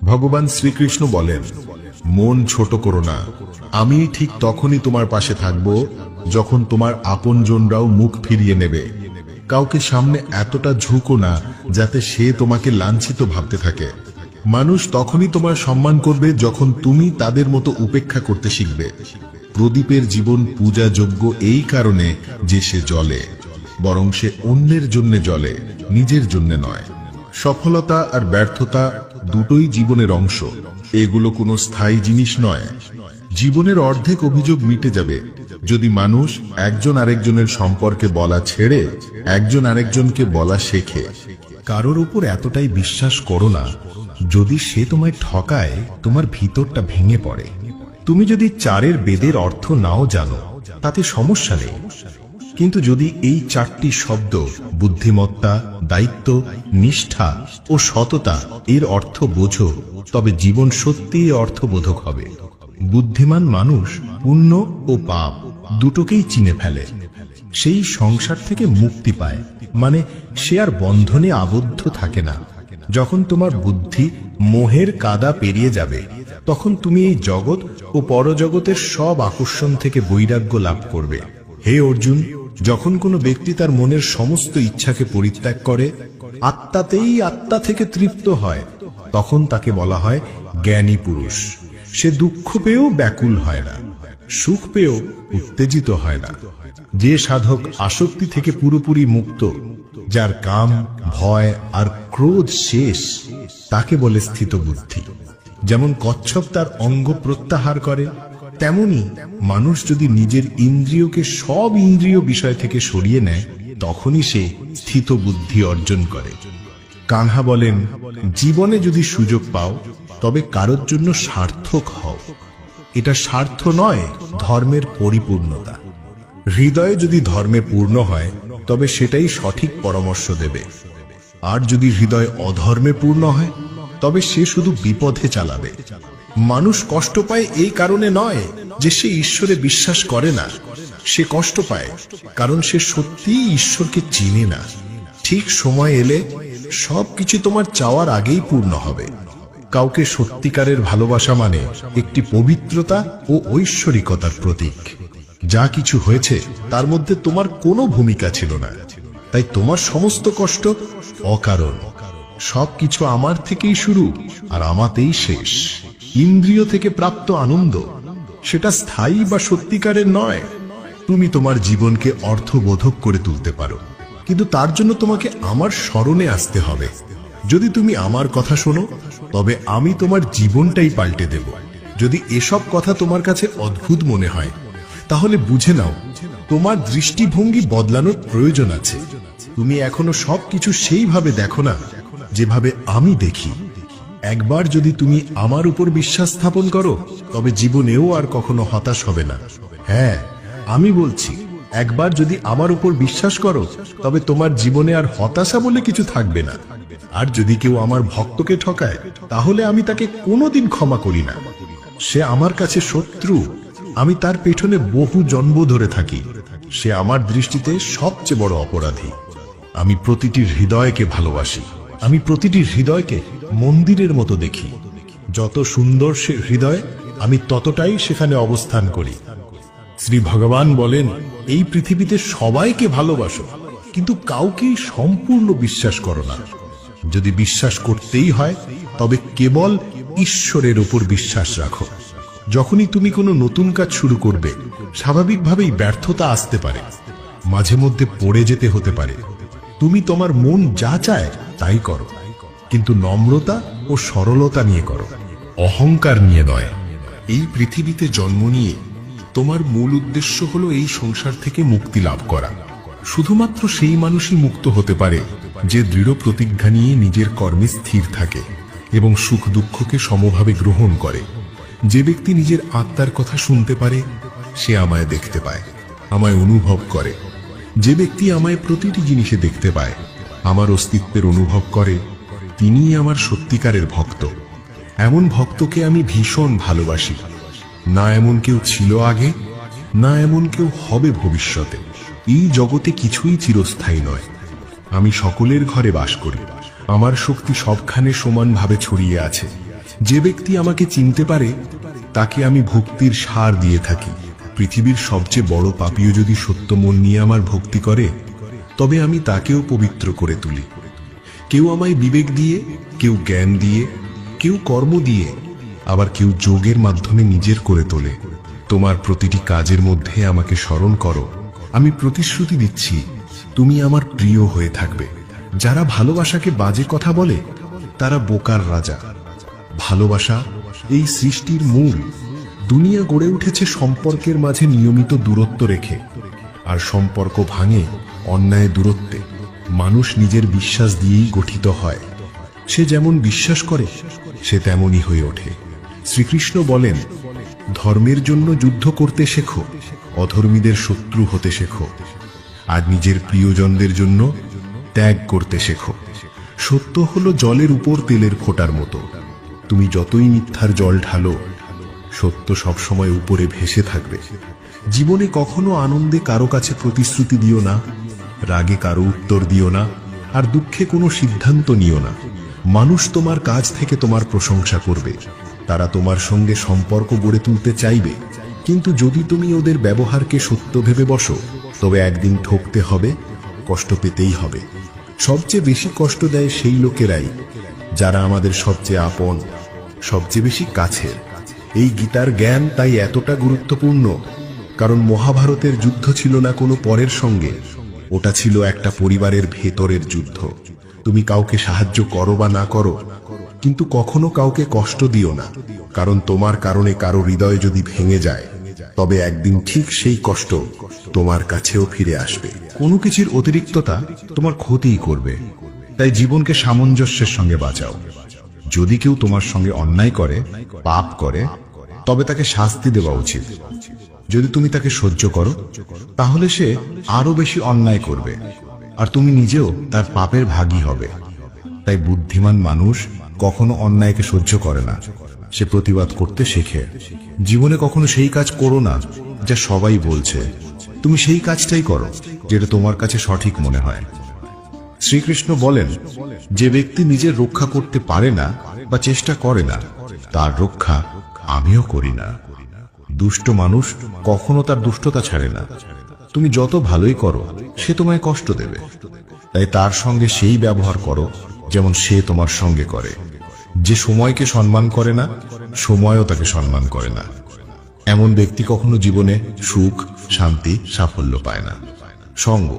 ভগবান শ্রীকৃষ্ণ বলেন, মন ছোট করো না, আমি ঠিক তখনই তোমার পাশে থাকব যখন তোমার আপনজনরাও মুখ ফিরিয়ে নেবে। কাউকে সামনে এতটা ঝুঁকো না যাতে সে তোমাকে লাঞ্ছিত ভাবতে থাকে। মানুষ তখনই তোমার সম্মান করবে যখন তুমি তাদের মতো উপেক্ষা করতে শিখবে। প্রদীপের জীবন পূজাযোগ্য এই কারণে যে সে জ্বলে, বরং সে অন্যের জন্য জ্বলে, নিজের জন্য নয়। সফলতা আর ব্যর্থতা দুটোই জীবনের অংশ, এগুলো কোনো স্থায়ী জিনিস নয়। জীবনের অর্ধেক অভিযোগ মিটে যাবে যদি মানুষ একজন আরেকজনের সম্পর্কে বলা ছেড়ে একজন আরেকজনকে বলা শেখে। কারোর উপর এতটাই বিশ্বাস করো না যদি সে তোমায় ঠকায় তোমার ভিতরটা ভেঙে পড়ে। তুমি যদি চারের বেদের অর্থ নাও জানো তাতে সমস্যা নেই, কিন্তু যদি এই চারটি শব্দ বুদ্ধিমত্তা, দায়িত্ব, নিষ্ঠা ও সততা এর অর্থ বোঝো, তবে জীবন সত্যিই অর্থবোধক হবে। বুদ্ধিমান মানুষ পুণ্য ও পাপ দুটোকেই চিনে ফেলে, সেই সংসার থেকে মুক্তি পায়, মানে সে আর বন্ধনে আবদ্ধ থাকে না। যখন তোমার বুদ্ধি মোহের কাদা পেরিয়ে যাবে তখন তুমি এই জগৎ ও পরজগতের সব আকর্ষণ থেকে বৈরাগ্য লাভ করবে। হে অর্জুন, যখন কোনো ব্যক্তি তার মনের সমস্ত ইচ্ছাকে পরিত্যাগ করে, আত্মাতেই আত্মা থেকে তৃপ্ত হয়, তখন তাকে বলা হয় জ্ঞানী পুরুষ। সে দুঃখ পেয়েও ব্যাকুল হয় না, সুখ পেয়েও উত্তেজিত হয় না। যে সাধক আসক্তি থেকে পুরোপুরি মুক্ত, যার কাম, ভয় আর ক্রোধ শেষ, তাকে বলে স্থিত বুদ্ধি। যেমন কচ্ছপ তার অঙ্গ প্রত্যাহার করে, তেমনি মানুষ যদি নিজের ইন্দ্রিয়কে সব ইন্দ্রিয় বিষয় থেকে সরিয়ে নেয়, তখনই সে স্থিত বুদ্ধি অর্জন করে। কানহা বলেন, জীবনে যদি সুযোগ পাও তবে কারোর জন্য সার্থক হও। এটা স্বার্থ নয়, ধর্মের পরিপূর্ণতা। হৃদয়ে যদি ধর্মে পূর্ণ হয় তবে সেটাই সঠিক পরামর্শ দেবে, আর যদি হৃদয় অধর্মে পূর্ণ হয় তবে সে শুধু বিপথে চালাবে। মানুষ কষ্ট পায় এই কারণে নয় যে সে ঈশ্বরে বিশ্বাস করে না, সে কষ্ট পায় কারণ সে সত্যিই ঈশ্বরকে চিনে না। ঠিক সময় এলে সবকিছু তোমার চাওয়ার আগেই পূর্ণ হবে। কাউকে সত্যিকারের ভালোবাসা মানে একটি পবিত্রতা ও ঐশ্বরিকতার প্রতীক। যা কিছু হয়েছে তার মধ্যে তোমার কোনো ভূমিকা ছিল না, তাই তোমার সমস্ত কষ্ট অকারণ। সবকিছু আমার থেকেই শুরু আর আমাতেই শেষ। ইন্দ্রিয় থেকে প্রাপ্ত আনন্দ সেটা স্থায়ী বা সত্যিকারের নয়। তুমি তোমার জীবনকে অর্থবোধক করে তুলতে পারো, কিন্তু তার জন্য তোমাকে আমার স্মরণে আসতে হবে। যদি তুমি আমার কথা শোনো তবে আমি তোমার জীবনটাই পাল্টে দেব। যদি এসব কথা তোমার কাছে অদ্ভুত মনে হয় তাহলে বুঝে নাও তোমার দৃষ্টিভঙ্গি বদলানোর প্রয়োজন আছে। তুমি এখনো সবকিছু সেইভাবে দেখো না যেভাবে আমি দেখি। একবার যদি তুমি আমার উপর বিশ্বাস স্থাপন করো তবে জীবনেও আর কখনো হতাশ হবে না। হ্যাঁ, আমি বলছি, একবার যদি আমার উপর বিশ্বাস করো তবে তোমার জীবনে আর হতাশা বলে কিছু থাকবে না। আর যদি কেউ আমার ভক্তকে ঠকায় তাহলে আমি তাকে কোনোদিন ক্ষমা করি না। সে আমার কাছে শত্রু, আমি তার পেছনে বহু জন্ম ধরে থাকি। সে আমার দৃষ্টিতে সবচেয়ে বড় অপরাধী। আমি প্রতিটি হৃদয়কে ভালোবাসি, আমি প্রতিটি হৃদয়কে মন্দিরের মতো দেখি। যত সুন্দর সে হৃদয়, আমি ততটাই সেখানে অবস্থান করি। শ্রী ভগবান বলেন, এই পৃথিবীতে সবাইকে ভালোবাসো, কিন্তু কাউকেই সম্পূর্ণ বিশ্বাস করো না। যদি বিশ্বাস করতেই হয় তবে কেবল ঈশ্বরের উপর বিশ্বাস রাখো। যখনই তুমি কোনো নতুন কাজ শুরু করবে, স্বাভাবিকভাবেই ব্যর্থতা আসতে পারে, মাঝে মধ্যে পড়ে যেতে হতে পারে। তুমি তোমার মন যা চায় তাই করো, কিন্তু নম্রতা ও সরলতা নিয়ে করো, অহংকার নিয়ে নয়। এই পৃথিবীতে জন্ম নিয়ে তোমার মূল উদ্দেশ্য হলো এই সংসার থেকে মুক্তি লাভ করা। শুধুমাত্র সেই মানুষই মুক্ত হতে পারে যে দৃঢ় প্রতিজ্ঞা নিয়ে নিজের কর্মে স্থির থাকে এবং সুখ দুঃখকে সমভাবে গ্রহণ করে। যে ব্যক্তি নিজের আত্মার কথা শুনতে পারে সে আমায় দেখতে পায়, আমায় অনুভব করে। যে ব্যক্তি আমায় প্রতিটি জিনিসে দেখতে পায়, আমার অস্তিত্বের অনুভব করে, তিনিই আমার সত্যিকারের ভক্ত। এমন ভক্তকে আমি ভীষণ ভালোবাসি। না এমন কেউ ছিল আগে, না এমন কেউ হবে ভবিষ্যতে। এই জগতে কিছুই চিরস্থায়ী নয়। আমি সকলের ঘরে বাস করি, আমার শক্তি সবখানে সমানভাবে ছড়িয়ে আছে। যে ব্যক্তি আমাকে চিনতে পারে তাকে আমি ভক্তির সার দিয়ে থাকি। পৃথিবীর সবচেয়ে বড় পাপীও যদি সত্য মন নিয়ে আমার ভক্তি করে, তবে আমি তাকেও পবিত্র করে তুলি। কেউ আমায় বিবেক দিয়ে, কেউ জ্ঞান দিয়ে, কেউ কর্ম দিয়ে, আবার কেউ যোগের মাধ্যমে নিজের করে তোলে। তোমার প্রতিটি কাজের মধ্যে আমাকে স্মরণ করো। আমি প্রতিশ্রুতি দিচ্ছি তুমি আমার প্রিয় হয়ে থাকবে। যারা ভালোবাসাকে বাজে কথা বলে তারা বোকার রাজা। ভালোবাসা এই সৃষ্টির মূল। দুনিয়া গড়ে উঠেছে সম্পর্কের মাঝে নিয়মিত দূরত্ব রেখে, আর সম্পর্ক ভাঙে অন্যায় দূরত্বে। মানুষ নিজের বিশ্বাস দিয়েই গঠিত হয়। সে যেমন বিশ্বাস করে সে তেমনই হয়ে ওঠে। শ্রীকৃষ্ণ বলেন, ধর্মের জন্য যুদ্ধ করতে শেখো, অধর্মীদের শত্রু হতে শেখো, আর নিজের প্রিয়জনদের জন্য ত্যাগ করতে শেখো। সত্য হলো জলের উপর তেলের ফোঁটার মতো। তুমি যতই মিথ্যার জল ঢালো, সত্য সবসময় উপরে ভেসে থাকবে। জীবনে কখনো আনন্দে কারো কাছে প্রতিশ্রুতি দিও না, রাগে কারো উত্তর দিও না, আর দুঃখে কোনো সিদ্ধান্ত নিও না। মানুষ তোমার কাজ থেকে তোমার প্রশংসা করবে, তারা তোমার সঙ্গে সম্পর্ক গড়ে তুলতে চাইবে, কিন্তু যদি তুমি ওদের ব্যবহারকে সত্য ভেবে বসো, তবে একদিন ঠকতে হবে, কষ্ট পেতেই হবে। সবচেয়ে বেশি কষ্ট দেয় সেই লোকেরাই যারা আমাদের সবচেয়ে আপন, সবচেয়ে বেশি কাছের। এই গীতার জ্ঞান তাই এতটা গুরুত্বপূর্ণ, কারণ মহাভারতের যুদ্ধ ছিল না কোনো পরের সঙ্গে, ওটা ছিল একটা পরিবারের ভেতরের যুদ্ধ। তুমি কাউকে সাহায্য করো বা না করো, কিন্তু কখনো কাউকে কষ্ট দিও না, কারণ তোমার কারণে কারো হৃদয় যদি ভেঙে যায়, তবে একদিন ঠিক সেই কষ্ট তোমার কাছেও ফিরে আসবে। কোনো কিছুর অতিরিক্ততা তোমার ক্ষতিই করবে, তাই জীবনকে সামঞ্জস্যের সঙ্গে বাঁচাও। যদি কেউ তোমার সঙ্গে অন্যায় করে, পাপ করে, তবে তাকে শাস্তি দেওয়া উচিত। যদি তুমি তাকে সহ্য করো, তাহলে সে আরো বেশি অন্যায় করবে, আর তুমি নিজেও তার পাপের ভাগী হবে। তাই বুদ্ধিমান মানুষ কখনো অন্যায়কে সহ্য করে না, সে প্রতিবাদ করতে শেখে। জীবনে কখনো সেই কাজ করো না যা সবাই বলছে, তুমি সেই কাজটাই করো যেটা তোমার কাছে সঠিক মনে হয়। শ্রীকৃষ্ণ বলেন, যে ব্যক্তি নিজের রক্ষা করতে পারে না বা চেষ্টা করে না, তার রক্ষা আমিও করি না। দুষ্ট মানুষ কখনো তার দুষ্টতা ছাড়ে না। তুমি যত ভালোই করো, সে তোমায় কষ্ট দেবে, তাই তার সঙ্গে সেই ব্যবহার করো যেমন সে তোমার সঙ্গে করে। যে সময়কে সম্মান করে না, সময়ও তাকে সম্মান করে না। এমন ব্যক্তি কখনো জীবনে সুখ, শান্তি, সাফল্য পায় না। সঙ্গ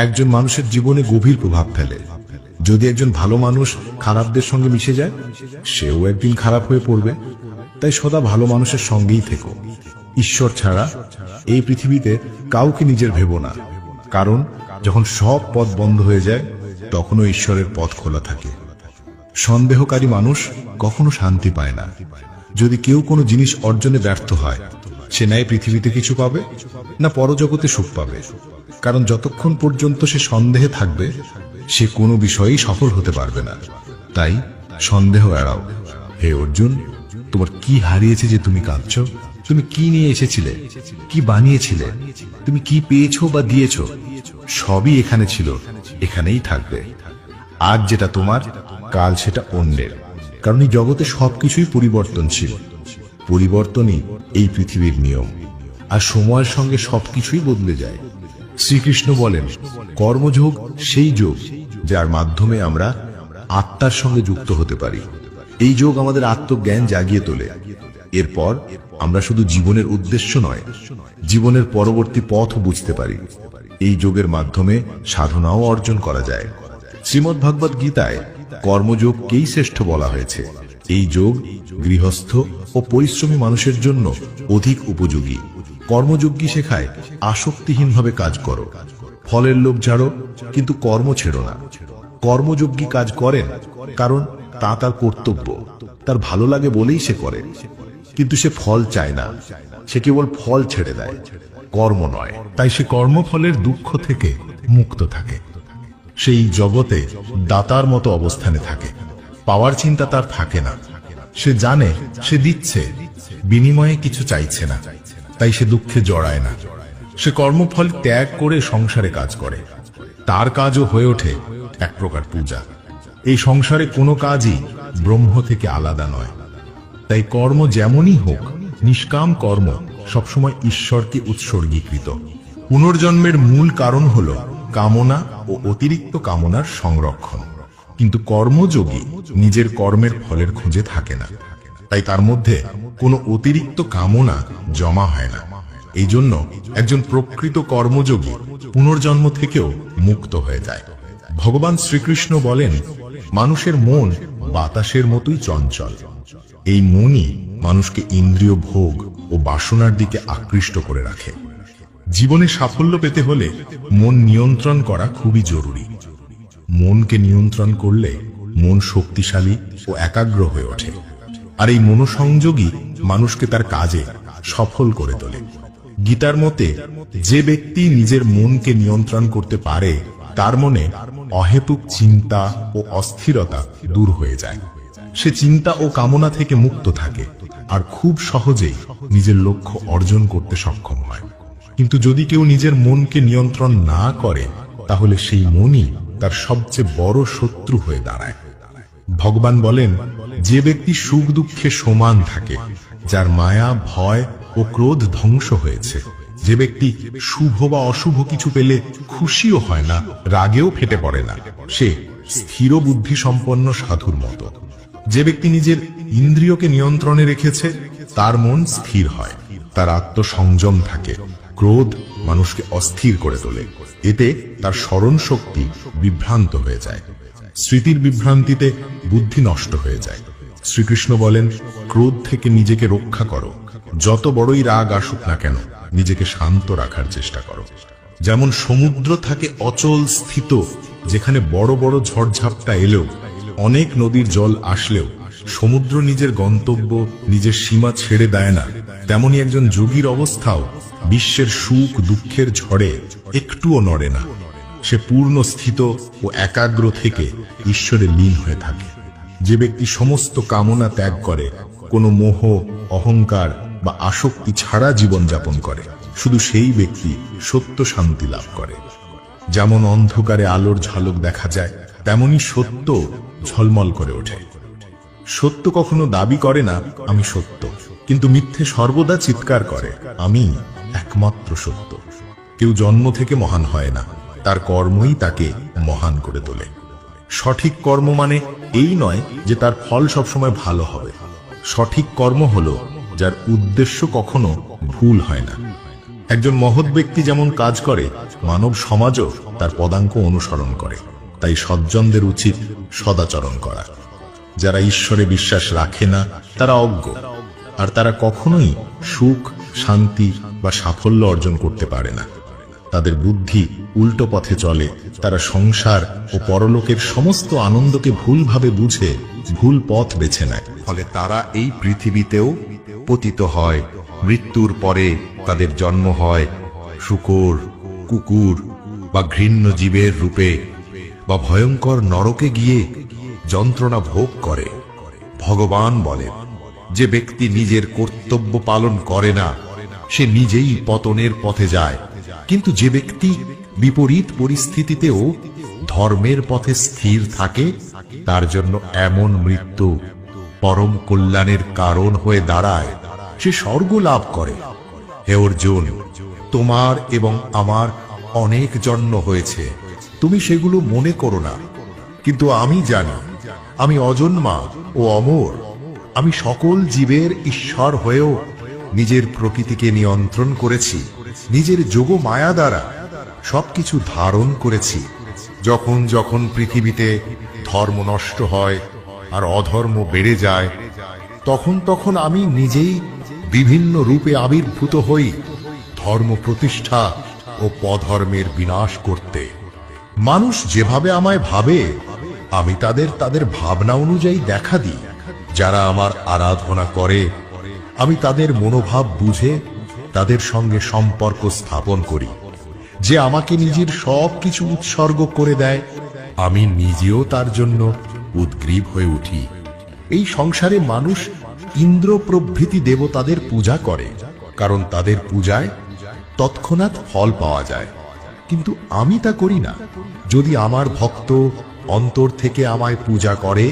একজন মানুষের জীবনে গভীর প্রভাব ফেলে। যদি একজন ভালো মানুষ খারাপদের সঙ্গে মিশে যায়, সেও একদিন খারাপ হয়ে পড়বে। তাই সদা ভালো মানুষের সঙ্গেই থেকো। ঈশ্বর ছাড়া এই পৃথিবীতে কাউকে নিজের ভেবো না, কারণ যখন সব পথ বন্ধ হয়ে যায়, তখনও ঈশ্বরের পথ খোলা থাকে। সন্দেহকারী মানুষ কখনো শান্তি পায় না। যদি কেউ কোনো জিনিস অর্জনে ব্যর্থ হয়, সে ন্যায় পৃথিবীতে কিছু পাবে না পরজগতে সুখ পাবে, কারণ যতক্ষণ পর্যন্ত সে সন্দেহে থাকবে, সে কোনো বিষয়েই সফল হতে পারবে না। তাই সন্দেহ এড়াও। হে অর্জুন, তোমার কি হারিয়েছে যে তুমি কাঁদছো? তুমি কি নিয়ে এসেছিলে, কি বানিয়েছিলে, তুমি কি পেয়েছো বা দিয়েছো, সবই এখানে ছিল, এখানেই থাকবে। আজ যেটা তোমার, কাল সেটা অন্যের, কারণ এই জগতে সবকিছুই পরিবর্তনশীল। পরিবর্তনই এই পৃথিবীর নিয়ম, আর সময়ের সঙ্গে সবকিছুই বদলে যায়। শ্রীকৃষ্ণ বলেন, কর্মযোগ সেই যোগ যার মাধ্যমে আমরা আত্মার সঙ্গে যুক্ত হতে পারি। এই যোগ আমাদের আত্মজ্ঞান জাগিয়ে তোলে। এরপর আমরা শুধু জীবনের উদ্দেশ্য নয়, জীবনের পরবর্তী পথও বুঝতে পারি। এই যোগের মাধ্যমে সাধনাও অর্জন করা যায়। শ্রীমদ্ ভগবদ গীতায় কর্মযোগকেই শ্রেষ্ঠ বলা হয়েছে। এই যোগ গৃহস্থ ও পরিশ্রমী মানুষের জন্য অধিক উপযোগী। কর্মযোগী শেখায় আসক্তিহীনভাবে কাজ করো, ফলের লোভ ছাড়ো, কিন্তু কর্ম ছেড়ো না। কর্মযোগী কাজ করেন কারণ তা তার কর্তব্য, তার ভালো লাগে বলেই সে করে, কিন্তু সে ফল চায় না, সে কেবল ফল ছেড়ে দেয়, কর্ম নয়। তাই সে কর্মফলের দুঃখ থেকে মুক্ত থাকে। সেই জগতে দাতার মতো অবস্থানে থাকে, পাওয়ার চিন্তা তার থাকে না। সে জানে সে দিচ্ছে, বিনিময়ে কিছু চাইছে না, তাই সে দুঃখে জড়ায় না। সে কর্মফল ত্যাগ করে সংসারে কাজ করে। তার কাজও হয়ে ওঠে এক প্রকার পূজা। এই সংসারে কোনো কাজই ব্রহ্ম থেকে আলাদা নয়। তাই কর্ম যেমনই হোক, নিষ্কাম কর্ম সবসময় ঈশ্বরকে উৎসর্গীকৃত। পুনর্জন্মের মূল কারণ হল কামনা ও অতিরিক্ত কামনার সংরক্ষণ। কিন্তু কর্মযোগী নিজের কর্মের ফলের খোঁজে থাকে না, তাই তার মধ্যে কোনো অতিরিক্ত কামনা জমা হয় না। এই জন্য একজন প্রকৃত কর্মযোগী পুনর্জন্ম থেকেও মুক্ত হয়ে যায়। ভগবান শ্রীকৃষ্ণ বলেন, মানুষের মন বাতাসের মতোই চঞ্চল। এই মনই মানুষকে ইন্দ্রিয় ভোগ ও বাসনার দিকে আকৃষ্ট করে রাখে। জীবনে সাফল্য পেতে হলে মন নিয়ন্ত্রণ করা খুবই জরুরি। মনকে নিয়ন্ত্রণ করলে মন শক্তিশালী ও একাগ্র হয়ে ওঠে, আর এই মনোসংযোগই মানুষকে তার কাজে সফল করে তোলে। গীতার মতে, যে ব্যক্তি নিজের মনকে নিয়ন্ত্রণ করতে পারে তার মনে অহেতুক চিন্তা ও অস্থিরতা দূর হয়ে যায়। সে চিন্তা ও কামনা থেকে মুক্ত থাকে আর খুব সহজেই নিজের লক্ষ্য অর্জন করতে সক্ষম হয়। কিন্তু যদি কেউ নিজের মনকে নিয়ন্ত্রণ না করে, তাহলে সেই মনই তার সবচেয়ে বড় শত্রু হয়ে দাঁড়ায়। ভগবান বলেন, যে ব্যক্তি সুখ দুঃখে সমান থাকে, যার মায়া, ভয় ও ক্রোধ ধ্বংস হয়েছে, যে ব্যক্তি শুভ বা অশুভ কিছু পেলে খুশিও হয় না, রাগেও ফেটে পড়ে না, সে স্থির বুদ্ধি সম্পন্ন সাধুর মতো। যে ব্যক্তি নিজের ইন্দ্রিয়কে নিয়ন্ত্রণে রেখেছে, তার মন স্থির হয়, তার আত্মসংযম থাকে। ক্রোধ মানুষকে অস্থির করে তোলে, এতে তার স্মরণ শক্তি বিভ্রান্ত হয়ে যায়। স্মৃতির বিভ্রান্তিতে বুদ্ধি নষ্ট হয়ে যায়। শ্রীকৃষ্ণ বলেন, ক্রোধ থেকে নিজেকে রক্ষা করো। যত বড়ই রাগ আসুক না কেন, নিজেকে শান্ত রাখার চেষ্টা করো। যেমন সমুদ্র থাকে অচল স্থিত, যেখানে বড় বড় ঝড়ঝাপটা এলেও, অনেক নদীর জল আসলেও সমুদ্র নিজের গন্তব্য, নিজের সীমা ছেড়ে দেয় না, তেমনি একজন যোগীর অবস্থাও বিশ্বের সুখ দুঃখের ঝড়ে একটুও নড়ে না। সে পূর্ণ স্থিত ও একাগ্র থেকে ঈশ্বরে লীন হয়ে থাকে। যে ব্যক্তি সমস্ত কামনা ত্যাগ করে, কোনো মোহ, অহংকার বা আসক্তি ছাড়া জীবনযাপন করে, শুধু সেই ব্যক্তি সত্য শান্তি লাভ করে। যেমন অন্ধকারে আলোর ঝলক দেখা যায়, তেমনি সত্য ঝলমল করে ওঠে। সত্য কখনো দাবি করে না আমি সত্য, কিন্তু মিথ্যে সর্বদা চিৎকার করে আমি একমাত্র সত্য। কেউ জন্ম থেকে মহান হয় না, তার কর্মই তাকে মহান করে তোলে। সঠিক কর্ম মানে এই নয় যে তার ফল সবসময় ভালো হবে। সঠিক কর্ম হলো যার উদ্দেশ্য কখনো ভুল হয় না। একজন মহৎ ব্যক্তি যেমন কাজ করে, মানব সমাজও তার পদাঙ্ক অনুসরণ করে। তাই সজ্জনদের উচিত সদাচরণ করা। যারা ঈশ্বরে বিশ্বাস রাখে না, তারা অজ্ঞ, আর তারা কখনোই সুখ, শান্তি বা সাফল্য অর্জন করতে পারে না। তাদের বুদ্ধি উল্টো পথে চলে, তারা সংসার ও পরলোকের সমস্ত আনন্দকে ভুলভাবে বুঝে ভুল পথ বেছে নেয়। ফলে তারা এই পৃথিবীতেও পতিত হয়। মৃত্যুর পরে তাদের জন্ম হয় শূকর, কুকুর বা ঘৃণ্য জীবের রূপে, বা ভয়ঙ্কর নরকে গিয়ে যন্ত্রণা ভোগ করে। ভগবান বলেন, যে ব্যক্তি নিজের কর্তব্য পালন করে না, সে নিজেই পতনের পথে যায়। কিন্তু যে ব্যক্তি বিপরীত পরিস্থিতিতেও ধর্মের পথে স্থির থাকে, তার জন্য এমন মৃত্যু পরম কল্যাণের কারণ হয়ে দাঁড়ায়। সে স্বর্গ লাভ করে। হে অর্জুন, তোমার এবং আমার অনেক জন্ম হয়েছে, তুমি সেগুলো মনে করো না। কিন্তু আমি জানি, আমি অজন্মা ও অমর। আমি সকল জীবের ঈশ্বর হয়েও নিজের প্রকৃতিকে নিয়ন্ত্রণ করেছি। নিজের যোগ মায়া দ্বারা সবকিছু ধারণ করেছি। যখন যখন পৃথিবীতে ধর্ম নষ্ট হয় আর অধর্ম বেড়ে যায়, তখন তখন আমি নিজেই বিভিন্ন রূপে আবির্ভূত হই, ধর্ম প্রতিষ্ঠা ও পধর্মের বিনাশ করতে। মানুষ যেভাবে আমায় ভাবে, আমি তাদের ভাবনা অনুযায়ী দেখা দিই। যারা আমার আরাধনা করে, আমি তাদের মনোভাব বুঝে তাদের সঙ্গে সম্পর্ক স্থাপন করি। যে আমাকে নিজের সবকিছু উৎসর্গ করে দেয়, আমি নিজেও তার জন্য উদ্গ্রীব হয়ে উঠি। এই সংসারে মানুষ ইন্দ্র প্রভৃতি দেবতাদের পূজা করে, কারণ তাদের পূজায় তৎক্ষণাৎ ফল পাওয়া যায়। কিন্তু আমি তা করি না। যদি আমার ভক্ত অন্তর থেকে আমায় পূজা করে,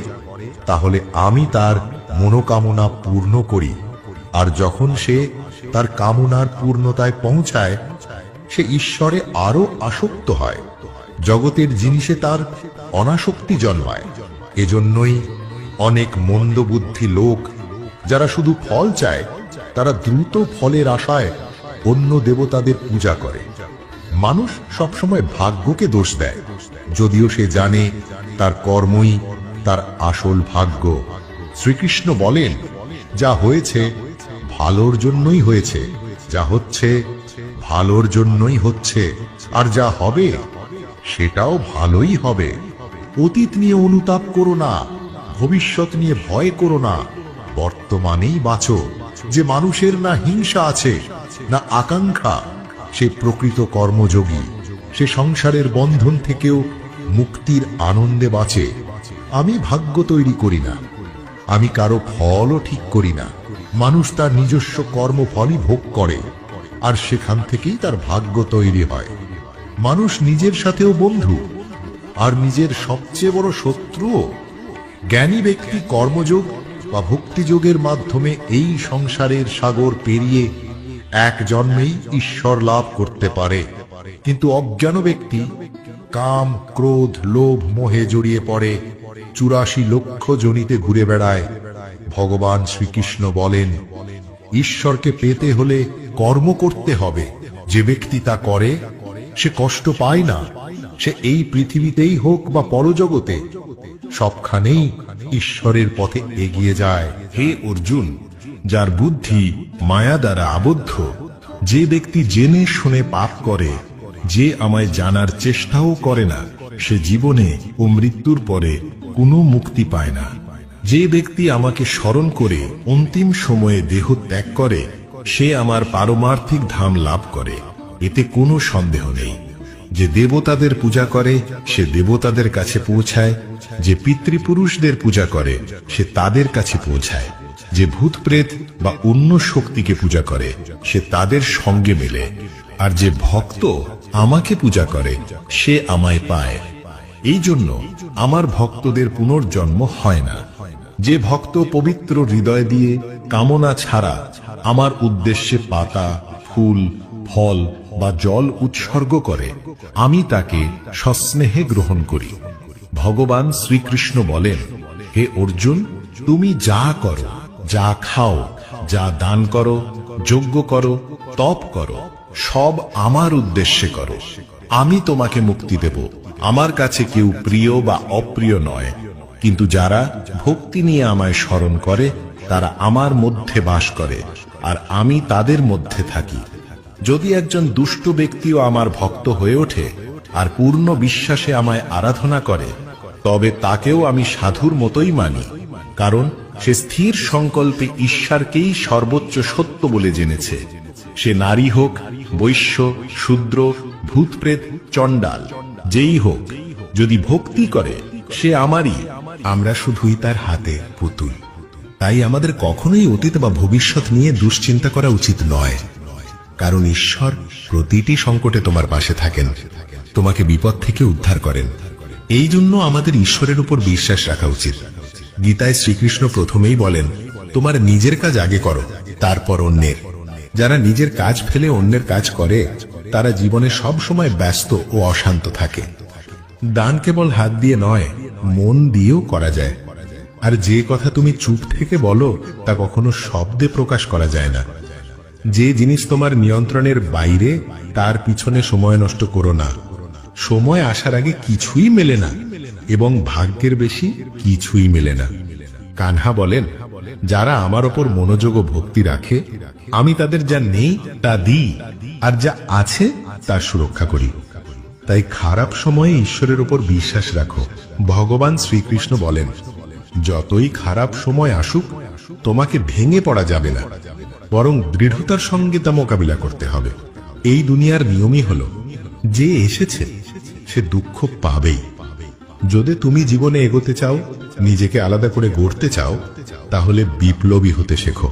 তাহলে আমি তার মনোকামনা পূর্ণ করি। আর যখন সে তার কামনার পূর্ণতায় পৌঁছায়, সে ঈশ্বরে আরো আসক্ত হয়। জগতের জিনিসে তার অনাসক্তি জন্মায়। এজন্যই অনেক মন্দবুদ্ধি লোক, যারা শুধু ফল চায়, তারা দ্রুত ফলের আশায় অন্য দেবতাদের পূজা করে। মানুষ সবসময় ভাগ্যকে দোষ দেয়, যদিও সে জানে তার কর্মই তার আসল ভাগ্য। শ্রীকৃষ্ণ বলেন, যা হয়েছে ভালোর জন্যই হয়েছে, যা হচ্ছে ভালোর জন্যই হচ্ছে, আর যা হবে সেটাও ভালোই হবে। অতীত নিয়ে অনুতাপ করো না, ভবিষ্যৎ নিয়ে ভয় করো না, বর্তমানেই বাঁচো। যে মানুষের না হিংসা আছে না আকাঙ্ক্ষা, সে প্রকৃত কর্মযোগী। সে সংসারের বন্ধন থেকেও মুক্তির আনন্দে বাঁচে। আমি ভাগ্য তৈরি করি না, আমি কারো ফলও ঠিক করি না। মানুষ তার নিজস্ব কর্মফলই ভোগ করে, আর সেখান থেকেই তার ভাগ্য তৈরি হয়। মানুষ নিজের সাথেও বন্ধু, আর নিজের সবচেয়ে বড় শত্রুও। জ্ঞানী ব্যক্তি কর্মযোগ বা ভক্তিযোগের মাধ্যমে এই সংসারের সাগর পেরিয়ে এক জন্মেই ঈশ্বর লাভ করতে পারে। কিন্তু অজ্ঞান ব্যক্তি কাম, ক্রোধ, লোভ, মোহে জড়িয়ে পড়ে, ৮৪ লক্ষ যোনিতে ঘুরে বেড়ায়। ভগবান শ্রীকৃষ্ণ বলেন, ঈশ্বরকে পেতে হলে কর্ম করতে হবে। যে ব্যক্তি তা করে, সে কষ্ট পায় না। সে এই পৃথিবীতেই হোক বা পরজগতে, সবখানেই ঈশ্বরের পথে এগিয়ে যায়। হে অর্জুন, যার বুদ্ধি মায়া দ্বারা আবদ্ধ, যে ব্যক্তি জেনে শুনে পাপ করে, যে আমায় জানার চেষ্টাও করে না, সে জীবনে ও মৃত্যুর পরে কোনো মুক্তি পায় না। যে ব্যক্তি আমাকে স্মরণ করে অন্তিম সময়ে দেহ ত্যাগ করে, সে আমার পারমার্থিক ধাম লাভ করে, এতে কোনো সন্দেহ নেই। যে দেবতাদের পূজা করে, সে দেবতাদের কাছে পৌঁছায়। যে পিতৃপুরুষদের পূজা করে, সে তাদের কাছে পৌঁছায়। যে ভূত প্রেত বা অন্য শক্তিকে পূজা করে, সে তাদের সঙ্গে মেলে। আর যে ভক্ত আমাকে পূজা করে, সে আমায় পায়। এই জন্য আমার ভক্তদের পুনর্জন্ম হয় না। যে ভক্ত পবিত্র হৃদয় দিয়ে কামনা ছাড়া আমার উদ্দেশ্যে পাতা, ফুল, ফল বা জল উৎসর্গ করে, আমি তাকে সস্নেহে গ্রহণ করি। ভগবান শ্রীকৃষ্ণ বলেন, হে অর্জুন, তুমি যা করো, যা খাও, যা দান করো, যজ্ঞ করো, তপ করো, সব আমার উদ্দেশ্যে করো। আমি তোমাকে মুক্তি দেব। আমার কাছে কেউ প্রিয় বা অপ্রিয় নয়, কিন্তু যারা ভক্তি নিয়ে আমায় স্মরণ করে, তারা আমার মধ্যে বাস করে, আর আমি তাদের মধ্যে থাকি। যদি একজন দুষ্ট ব্যক্তিও আমার ভক্ত হয়ে ওঠে আর পূর্ণ বিশ্বাসে আমায় আরাধনা করে, তবে তাকেও আমি সাধুর মতোই মানি, কারণ সে স্থির সংকল্পে ঈশ্বরকেই সর্বোচ্চ সত্য বলে জেনেছে। সে নারী হোক, বৈশ্য, শূদ্র, ভূতপ্রেত, চণ্ডাল, যেই হোক, যদি ভক্তি করে, সে আমারই। আমরা শুধুই তার হাতে পুতুল। তাই আমাদের কখনোই অতীত বা ভবিষ্যৎ নিয়ে দুশ্চিন্তা করা উচিত নয়, কারণ ঈশ্বর প্রতিটি সংকটে তোমার পাশে থাকেন, তোমাকে বিপদ থেকে উদ্ধার করেন। এই জন্য আমাদের ঈশ্বরের উপর বিশ্বাস রাখা উচিত। গীতায় শ্রীকৃষ্ণ প্রথমেই বলেন, তোমার নিজের কাজ আগে করো, তারপর অন্যের। যারা নিজের কাজ ফেলে অন্যের কাজ করে, তারা জীবনে সব সময় ব্যস্ত ও অশান্ত থাকে। দান কেবল হাত দিয়ে নয়, মন দিয়েও করা যায়। আর যে কথা তুমি চুপ থেকে বলো, তা কখনো শব্দে প্রকাশ করা যায় না। যে জিনিস তোমার নিয়ন্ত্রণের বাইরে, তার পিছনে সময় নষ্ট করো না। সময় আসার আগে কিছুই মেলে না, এবং ভাগ্যের বেশি কিছুই মেলে না। কানহা বলেন, যারা আমার ওপর মনোযোগ ও ভক্তি রাখে, আমি তাদের যা নেই তা দিই, আর যা আছে তার সুরক্ষা করি। তাই খারাপ সময়ে ঈশ্বরের উপর বিশ্বাস রাখো। ভগবান শ্রীকৃষ্ণ বলেন, যতই খারাপ সময় আসুক, তোমাকে ভেঙে পড়া যাবে না, বরং দৃঢ়তার সঙ্গে তা মোকাবিলা করতে হবে। এই দুনিয়ার নিয়মই হলো, যে এসেছে সে দুঃখ পাবেই। যদি তুমি জীবনে এগোতে চাও, নিজেকে আলাদা করে গড়তে চাও, তাহলে বিপ্লবী হতে শেখো।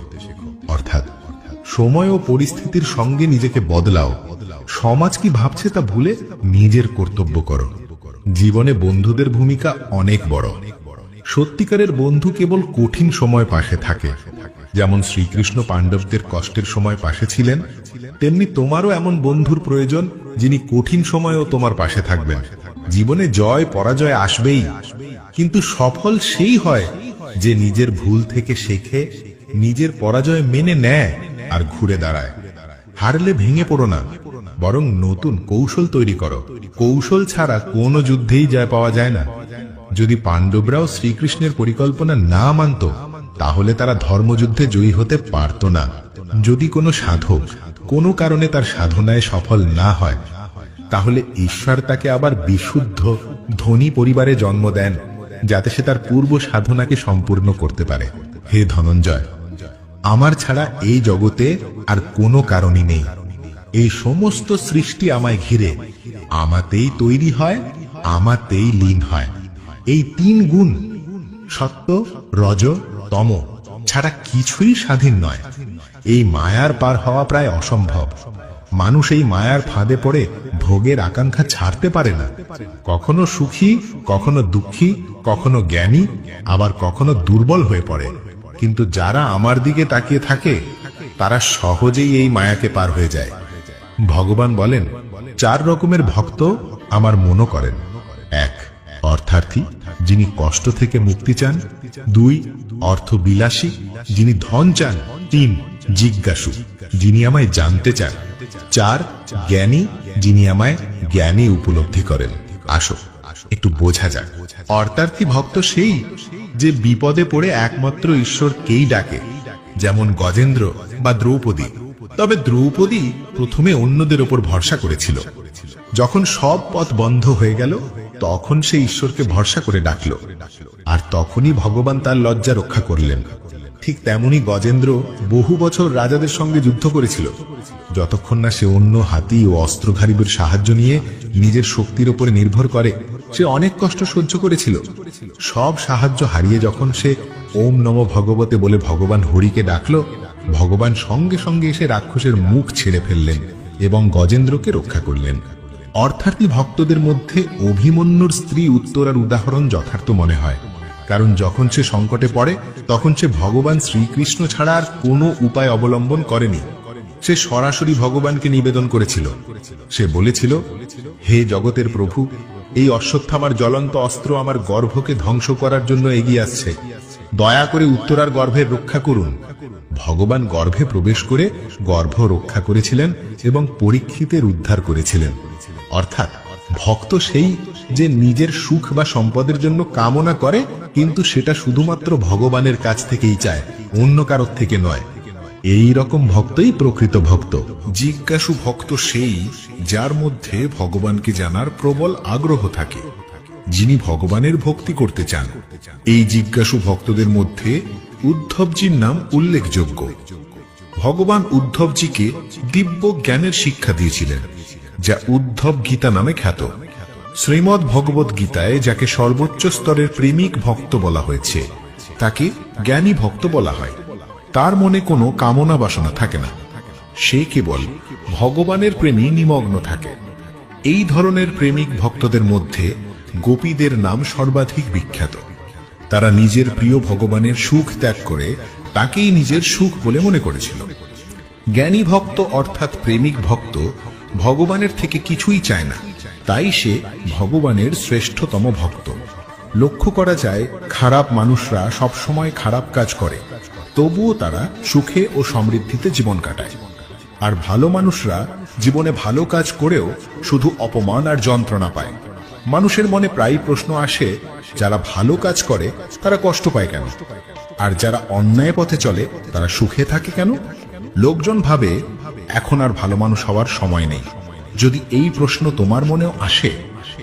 অর্থাৎ সময় ও পরিস্থিতির সঙ্গে নিজেকে বদলাও। সমাজ কি ভাবছে তা ভুলে নিজের কর্তব্য করো। জীবনে বন্ধুদের ভূমিকা অনেক বড়। সত্যিকারের বন্ধু কেবল কঠিন সময় পাশে থাকে। যেমন শ্রীকৃষ্ণ পাণ্ডবদের কষ্টের সময় পাশে ছিলেন, তেমনি তোমারও এমন বন্ধুর প্রয়োজন যিনি কঠিন সময়েও তোমার পাশে থাকবেন। জীবনে জয় পরাজয় আসবেই, কিন্তু সফল সেই হয় যে নিজের ভুল থেকে শেখে, নিজের পরাজয় মেনে নেয় আর ঘুরে দাঁড়ায়। হারলে ভেঙে পড়ো না, বরং নতুন কৌশল তৈরি করো। কৌশল ছাড়া কোনো যুদ্ধেই জয় পাওয়া যায় না। যদি পাণ্ডবরাও শ্রীকৃষ্ণের পরিকল্পনা না মানত, তাহলে তারা ধর্মযুদ্ধে জয়ী হতে পারত না। যদি কোনো সাধক কোনো কারণে তার সাধনায় সফল না হয়, তাহলে ঈশ্বর তাকে আবার বিশুদ্ধ ধনী পরিবারে জন্ম দেন, যাতে সে তার পূর্ব সাধনাকে সম্পূর্ণ করতে পারে। হে ধনঞ্জয়, আমার ছাড়া এই জগতে আর কোনো কারণই নেই। এই সমস্ত সৃষ্টি আমায় ঘিরে, আমাতেই তৈরি হয়, আমাতেই লীন হয়। এই 3 গুণ সত্য, রজ, তম ছাড়া কিছুই স্বাধীন নয়। এই মায়ার পার হওয়া প্রায় অসম্ভব। মানুষ এই মায়ার ফাঁদে পড়ে ভোগের আকাঙ্ক্ষা ছাড়তে পারে না। কখনো সুখী, কখনো দুঃখী, কখনো জ্ঞানী, আবার কখনো দুর্বল হয়ে পড়ে। কিন্তু যারা আমার দিকে তাকিয়ে থাকে, তারা সহজেই এই মায়াকে পার হয়ে যায়। ভগবান বলেন, 4 রকমের ভক্ত আমার মনো করেন। 1, অর্থার্থী, যিনি কষ্ট থেকে মুক্তি চান। 2, অর্থবিলাসী, যিনি ধন চান। 3, জিজ্ঞাসু, যিনি আমায় জানতে চান। 4, জ্ঞানী, যিনি আমায় জ্ঞানী উপলব্ধি করেন। আসো একটু বোঝা যাক। অর্থার্থী ভক্ত সেই যে বিপদে পড়ে একমাত্র ঈশ্বরকেই ডাকে, যেমন গজেন্দ্র বা দ্রৌপদী। তবে দ্রৌপদী প্রথমে অন্যদের ওপর ভরসা করেছিল। যখন সব পথ বন্ধ হয়ে গেল, তখন সে ঈশ্বরকে ভরসা করে ডাকল, আর তখনই ভগবান তার লজ্জা রক্ষা করলেন। ঠিক তেমনি গজেন্দ্র বহু বছর রাজাদের সঙ্গে যুদ্ধ করেছিল, যতক্ষণ না সে অন্য হাতি ও অস্ত্রধারীদের সাহায্য নিয়ে নিজের শক্তির উপরে নির্ভর করে। সে অনেক কষ্ট সহ্য করেছিল। সব সাহায্য হারিয়ে যখন সে ওম নমঃ ভগবতে বলে ভগবান হরিকে ডাকল, ভগবান সঙ্গে সঙ্গে এসে রাক্ষসের মুখ ছেড়ে ফেললেন এবং গজেন্দ্রকে রক্ষা করলেন। অর্থার্থী ভক্তদের মধ্যে অভিমন্যুর স্ত্রী উত্তরার উদাহরণ যথার্থ মনে হয়, কারণ যখন সে সংকটে পড়ে, তখন সে ভগবান শ্রীকৃষ্ণ ছাড়া আর কোনো উপায় অবলম্বন করেনি। সে সরাসরি ভগবানকে নিবেদন করেছিল। সে বলেছিল, হে জগতের প্রভু, এই অশ্বত্থামার জ্বলন্ত অস্ত্র আমার গর্ভকে ধ্বংস করার জন্য এগিয়ে আসছে। দয়া করে উত্তরার গর্ভের রক্ষা করুন। ভগবান গর্ভে প্রবেশ করে গর্ভ রক্ষা করেছিলেন এবং পরীক্ষিতের উদ্ধার করেছিলেন। অর্থাৎ ভক্ত সেই যে নিজের সুখ বা সম্পদের জন্য কামনা করে, কিন্তু সেটা শুধুমাত্র ভগবানের কাছ থেকেই চায়, অন্য কারোর থেকে নয়। এই রকম ভক্তই প্রকৃত ভক্ত। জিজ্ঞাসু ভক্ত সেই যার মধ্যে ভগবানকে জানার প্রবল আগ্রহ থাকে, যিনি ভগবানের ভক্তি করতে চান। এই জিজ্ঞাসু ভক্তদের মধ্যে উদ্ধবজির নাম উল্লেখযোগ্য। ভগবান উদ্ধবজিকে দিব্য জ্ঞানের শিক্ষা দিয়েছিলেন, যা উদ্ধব গীতা নামে খ্যাত। শ্রীমদ্ ভগবত গীতায় যাকে সর্বোচ্চ স্তরের প্রেমিক ভক্ত বলা হয়েছে, তাকে জ্ঞানী ভক্ত বলা হয়। তার মনে কোনো কামনা বাসনা থাকে না, সে কেবল ভগবানের প্রেমে নিমগ্ন থাকে। এই ধরনের প্রেমিক ভক্তদের মধ্যে গোপীদের নাম সর্বাধিক বিখ্যাত। তারা নিজের প্রিয় ভগবানের সুখ ত্যাগ করে তাকেই নিজের সুখ বলে মনে করেছিল। জ্ঞানী ভক্ত অর্থাৎ প্রেমিক ভক্ত ভগবানের থেকে কিছুই চায় না, তাই সে ভগবানের শ্রেষ্ঠতম ভক্ত। লক্ষ্য করা যায়, খারাপ মানুষরা সবসময় খারাপ কাজ করে, তবুও তারা সুখে ও সমৃদ্ধিতে জীবন কাটায়। আর ভালো মানুষরা জীবনে ভালো কাজ করেও শুধু অপমান আর যন্ত্রণা পায়। মানুষের মনে প্রায় প্রশ্ন আসে, যারা ভালো কাজ করে তারা কষ্ট পায় কেন, আর যারা অন্যায় পথে চলে তারা সুখে থাকে কেন? লোকজন ভাবে এখন আর ভালো মানুষ হওয়ার সময় নেই। যদি এই প্রশ্ন তোমার মনেও আসে,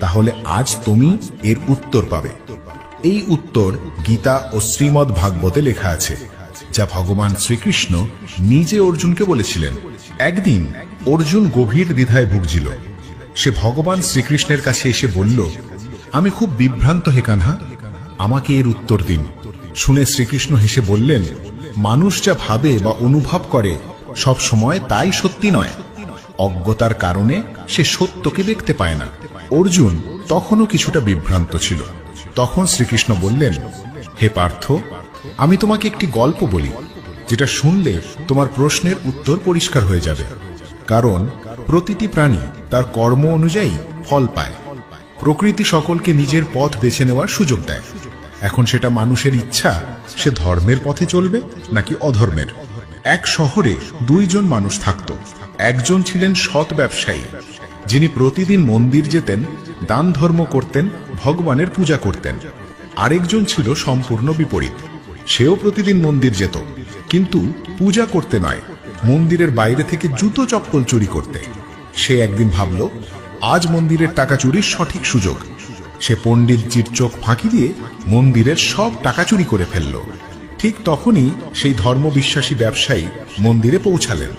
তাহলে আজ তুমি এর উত্তর পাবে। এই উত্তর গীতা ও শ্রীমদ্ ভাগবতে লেখা আছে, যা ভগবান শ্রীকৃষ্ণ নিজে অর্জুনকে বলেছিলেন। একদিন অর্জুন গভীর দ্বিধায় ভুগছিল। সে ভগবান শ্রীকৃষ্ণের কাছে এসে বলল, আমি খুব বিভ্রান্ত হে কানহা, আমাকে এর উত্তর দিন। শুনে শ্রীকৃষ্ণ হেসে বললেন, মানুষ যা ভাবে বা অনুভব করে সব সময় তাই সত্যি নয়। অজ্ঞতার কারণে সে সত্যকে দেখতে পায় না। অর্জুন তখনও কিছুটা বিভ্রান্ত ছিল। তখন শ্রীকৃষ্ণ বললেন, হে পার্থ, আমি তোমাকে একটি গল্প বলি, যেটা শুনলে তোমার প্রশ্নের উত্তর পরিষ্কার হয়ে যাবে। কারণ প্রতিটি প্রাণী তার কর্ম অনুযায়ী ফল পায়। প্রকৃতি সকলকে নিজের পথ বেছে নেওয়ার সুযোগ দেয়। এখন সেটা মানুষের ইচ্ছা, সে ধর্মের পথে চলবে নাকি অধর্মের। এক শহরে দুইজন মানুষ থাকত। একজন ছিলেন সৎ ব্যবসায়ী, যিনি প্রতিদিন মন্দির যেতেন, দান ধর্ম করতেন, ভগবানের পূজা করতেন। আরেকজন ছিল সম্পূর্ণ বিপরীত। সেও প্রতিদিন মন্দির যেত, কিন্তু পূজা করতে নয়, মন্দিরের বাইরে থেকে জুতো চপ্পল চুরি করতে। সে একদিন ভাবল, আজ মন্দিরের টাকা চুরির সঠিক সুযোগ। সে পণ্ডিতজির চোখ ফাঁকি দিয়ে মন্দিরের সব টাকা চুরি করে ফেলল। ঠিক তখনই সেই ধর্মবিশ্বাসী ব্যবসায়ী মন্দিরে পৌঁছালেন।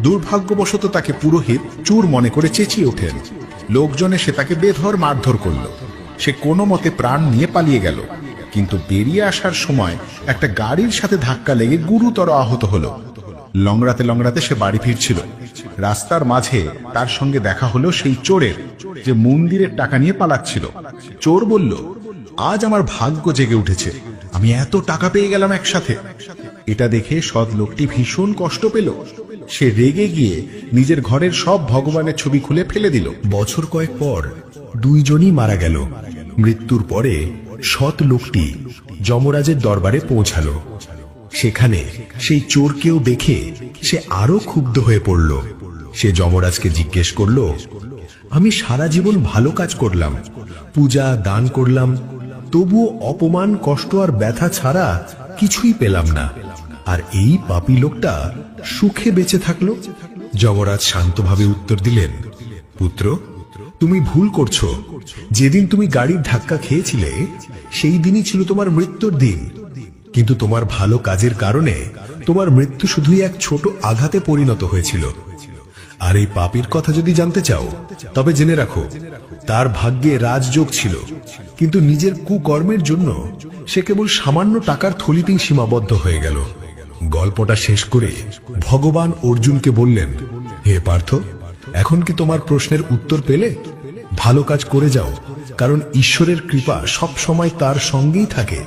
দুর্ভাগ্যবশত তাকে পুরোহিত চোর মনে করে চেঁচিয়ে ওঠেন। লোকজন এসে তাকে বেধড় মারধর করল। সে কোনো মতে প্রাণ নিয়ে পালিয়ে গেল, কিন্তু বেরিয়ে আসার সময় একটা গাড়ির সাথে ধাক্কা লেগে গুরুতর আহত হলো। লংড়াতে লংড়াতে সে বাড়ি ফিরছিল। রাস্তার মাঝে তার সঙ্গে দেখা হলো সেই চোরের, যে মন্দিরের টাকা নিয়ে পালাচ্ছিল। চোর বলল, আজ আমার ভাগ্য জেগে উঠেছে, আমি এত টাকা পেয়ে গেলাম একসাথে। এটা দেখে সৎ লোকটি ভীষণ কষ্ট পেল। সে রেগে গিয়ে নিজের ঘরের সব ভগবানের ছবি খুলে ফেলে দিল। বছর কয়েক পর দুইজনই মারা গেল। মৃত্যুর পরে সৎ লোকটি যমরাজের দরবারে পৌঁছালো। সেখানে সেই চোরকেও দেখে সে আরো ক্ষুব্ধ হয়ে পড়ল। সে যমরাজকে জিজ্ঞেস করল, আমি সারা জীবন ভালো কাজ করলাম, পূজা দান করলাম, তবুও অপমান, কষ্ট আর ব্যথা ছাড়া কিছুই পেলাম না, আর এই পাপী লোকটা সুখে বেঁচে থাকলো। যমরাজ শান্তভাবে উত্তর দিলেন, পুত্র, তুমি ভুল করছো। যেদিন তুমি গাড়ির ধাক্কা খেয়েছিলে সেই দিনই ছিল তোমার মৃত্যুর দিন, কিন্তু তোমার ভালো কাজের কারণে তোমার মৃত্যু শুধুই এক ছোট আঘাতে পরিণত হয়েছিল। আর এই পাপীর কথা যদি জানতে চাও, তবে জেনে রাখো, তার ভাগ্যে রাজযোগ ছিল, কিন্তু নিজের কুকর্মের জন্য সে কেবল সামান্য টাকার থলিতেই সীমাবদ্ধ হয়ে গেল। গল্পটা শেষ করে ভগবান অর্জুনকে বললেন, হে পার্থ, এখন কি তোমার প্রশ্নের উত্তর পেলে? ভালো কাজ করে যাও, কারণ ঈশ্বরের কৃপা সব সময় তার সঙ্গেই থাকে।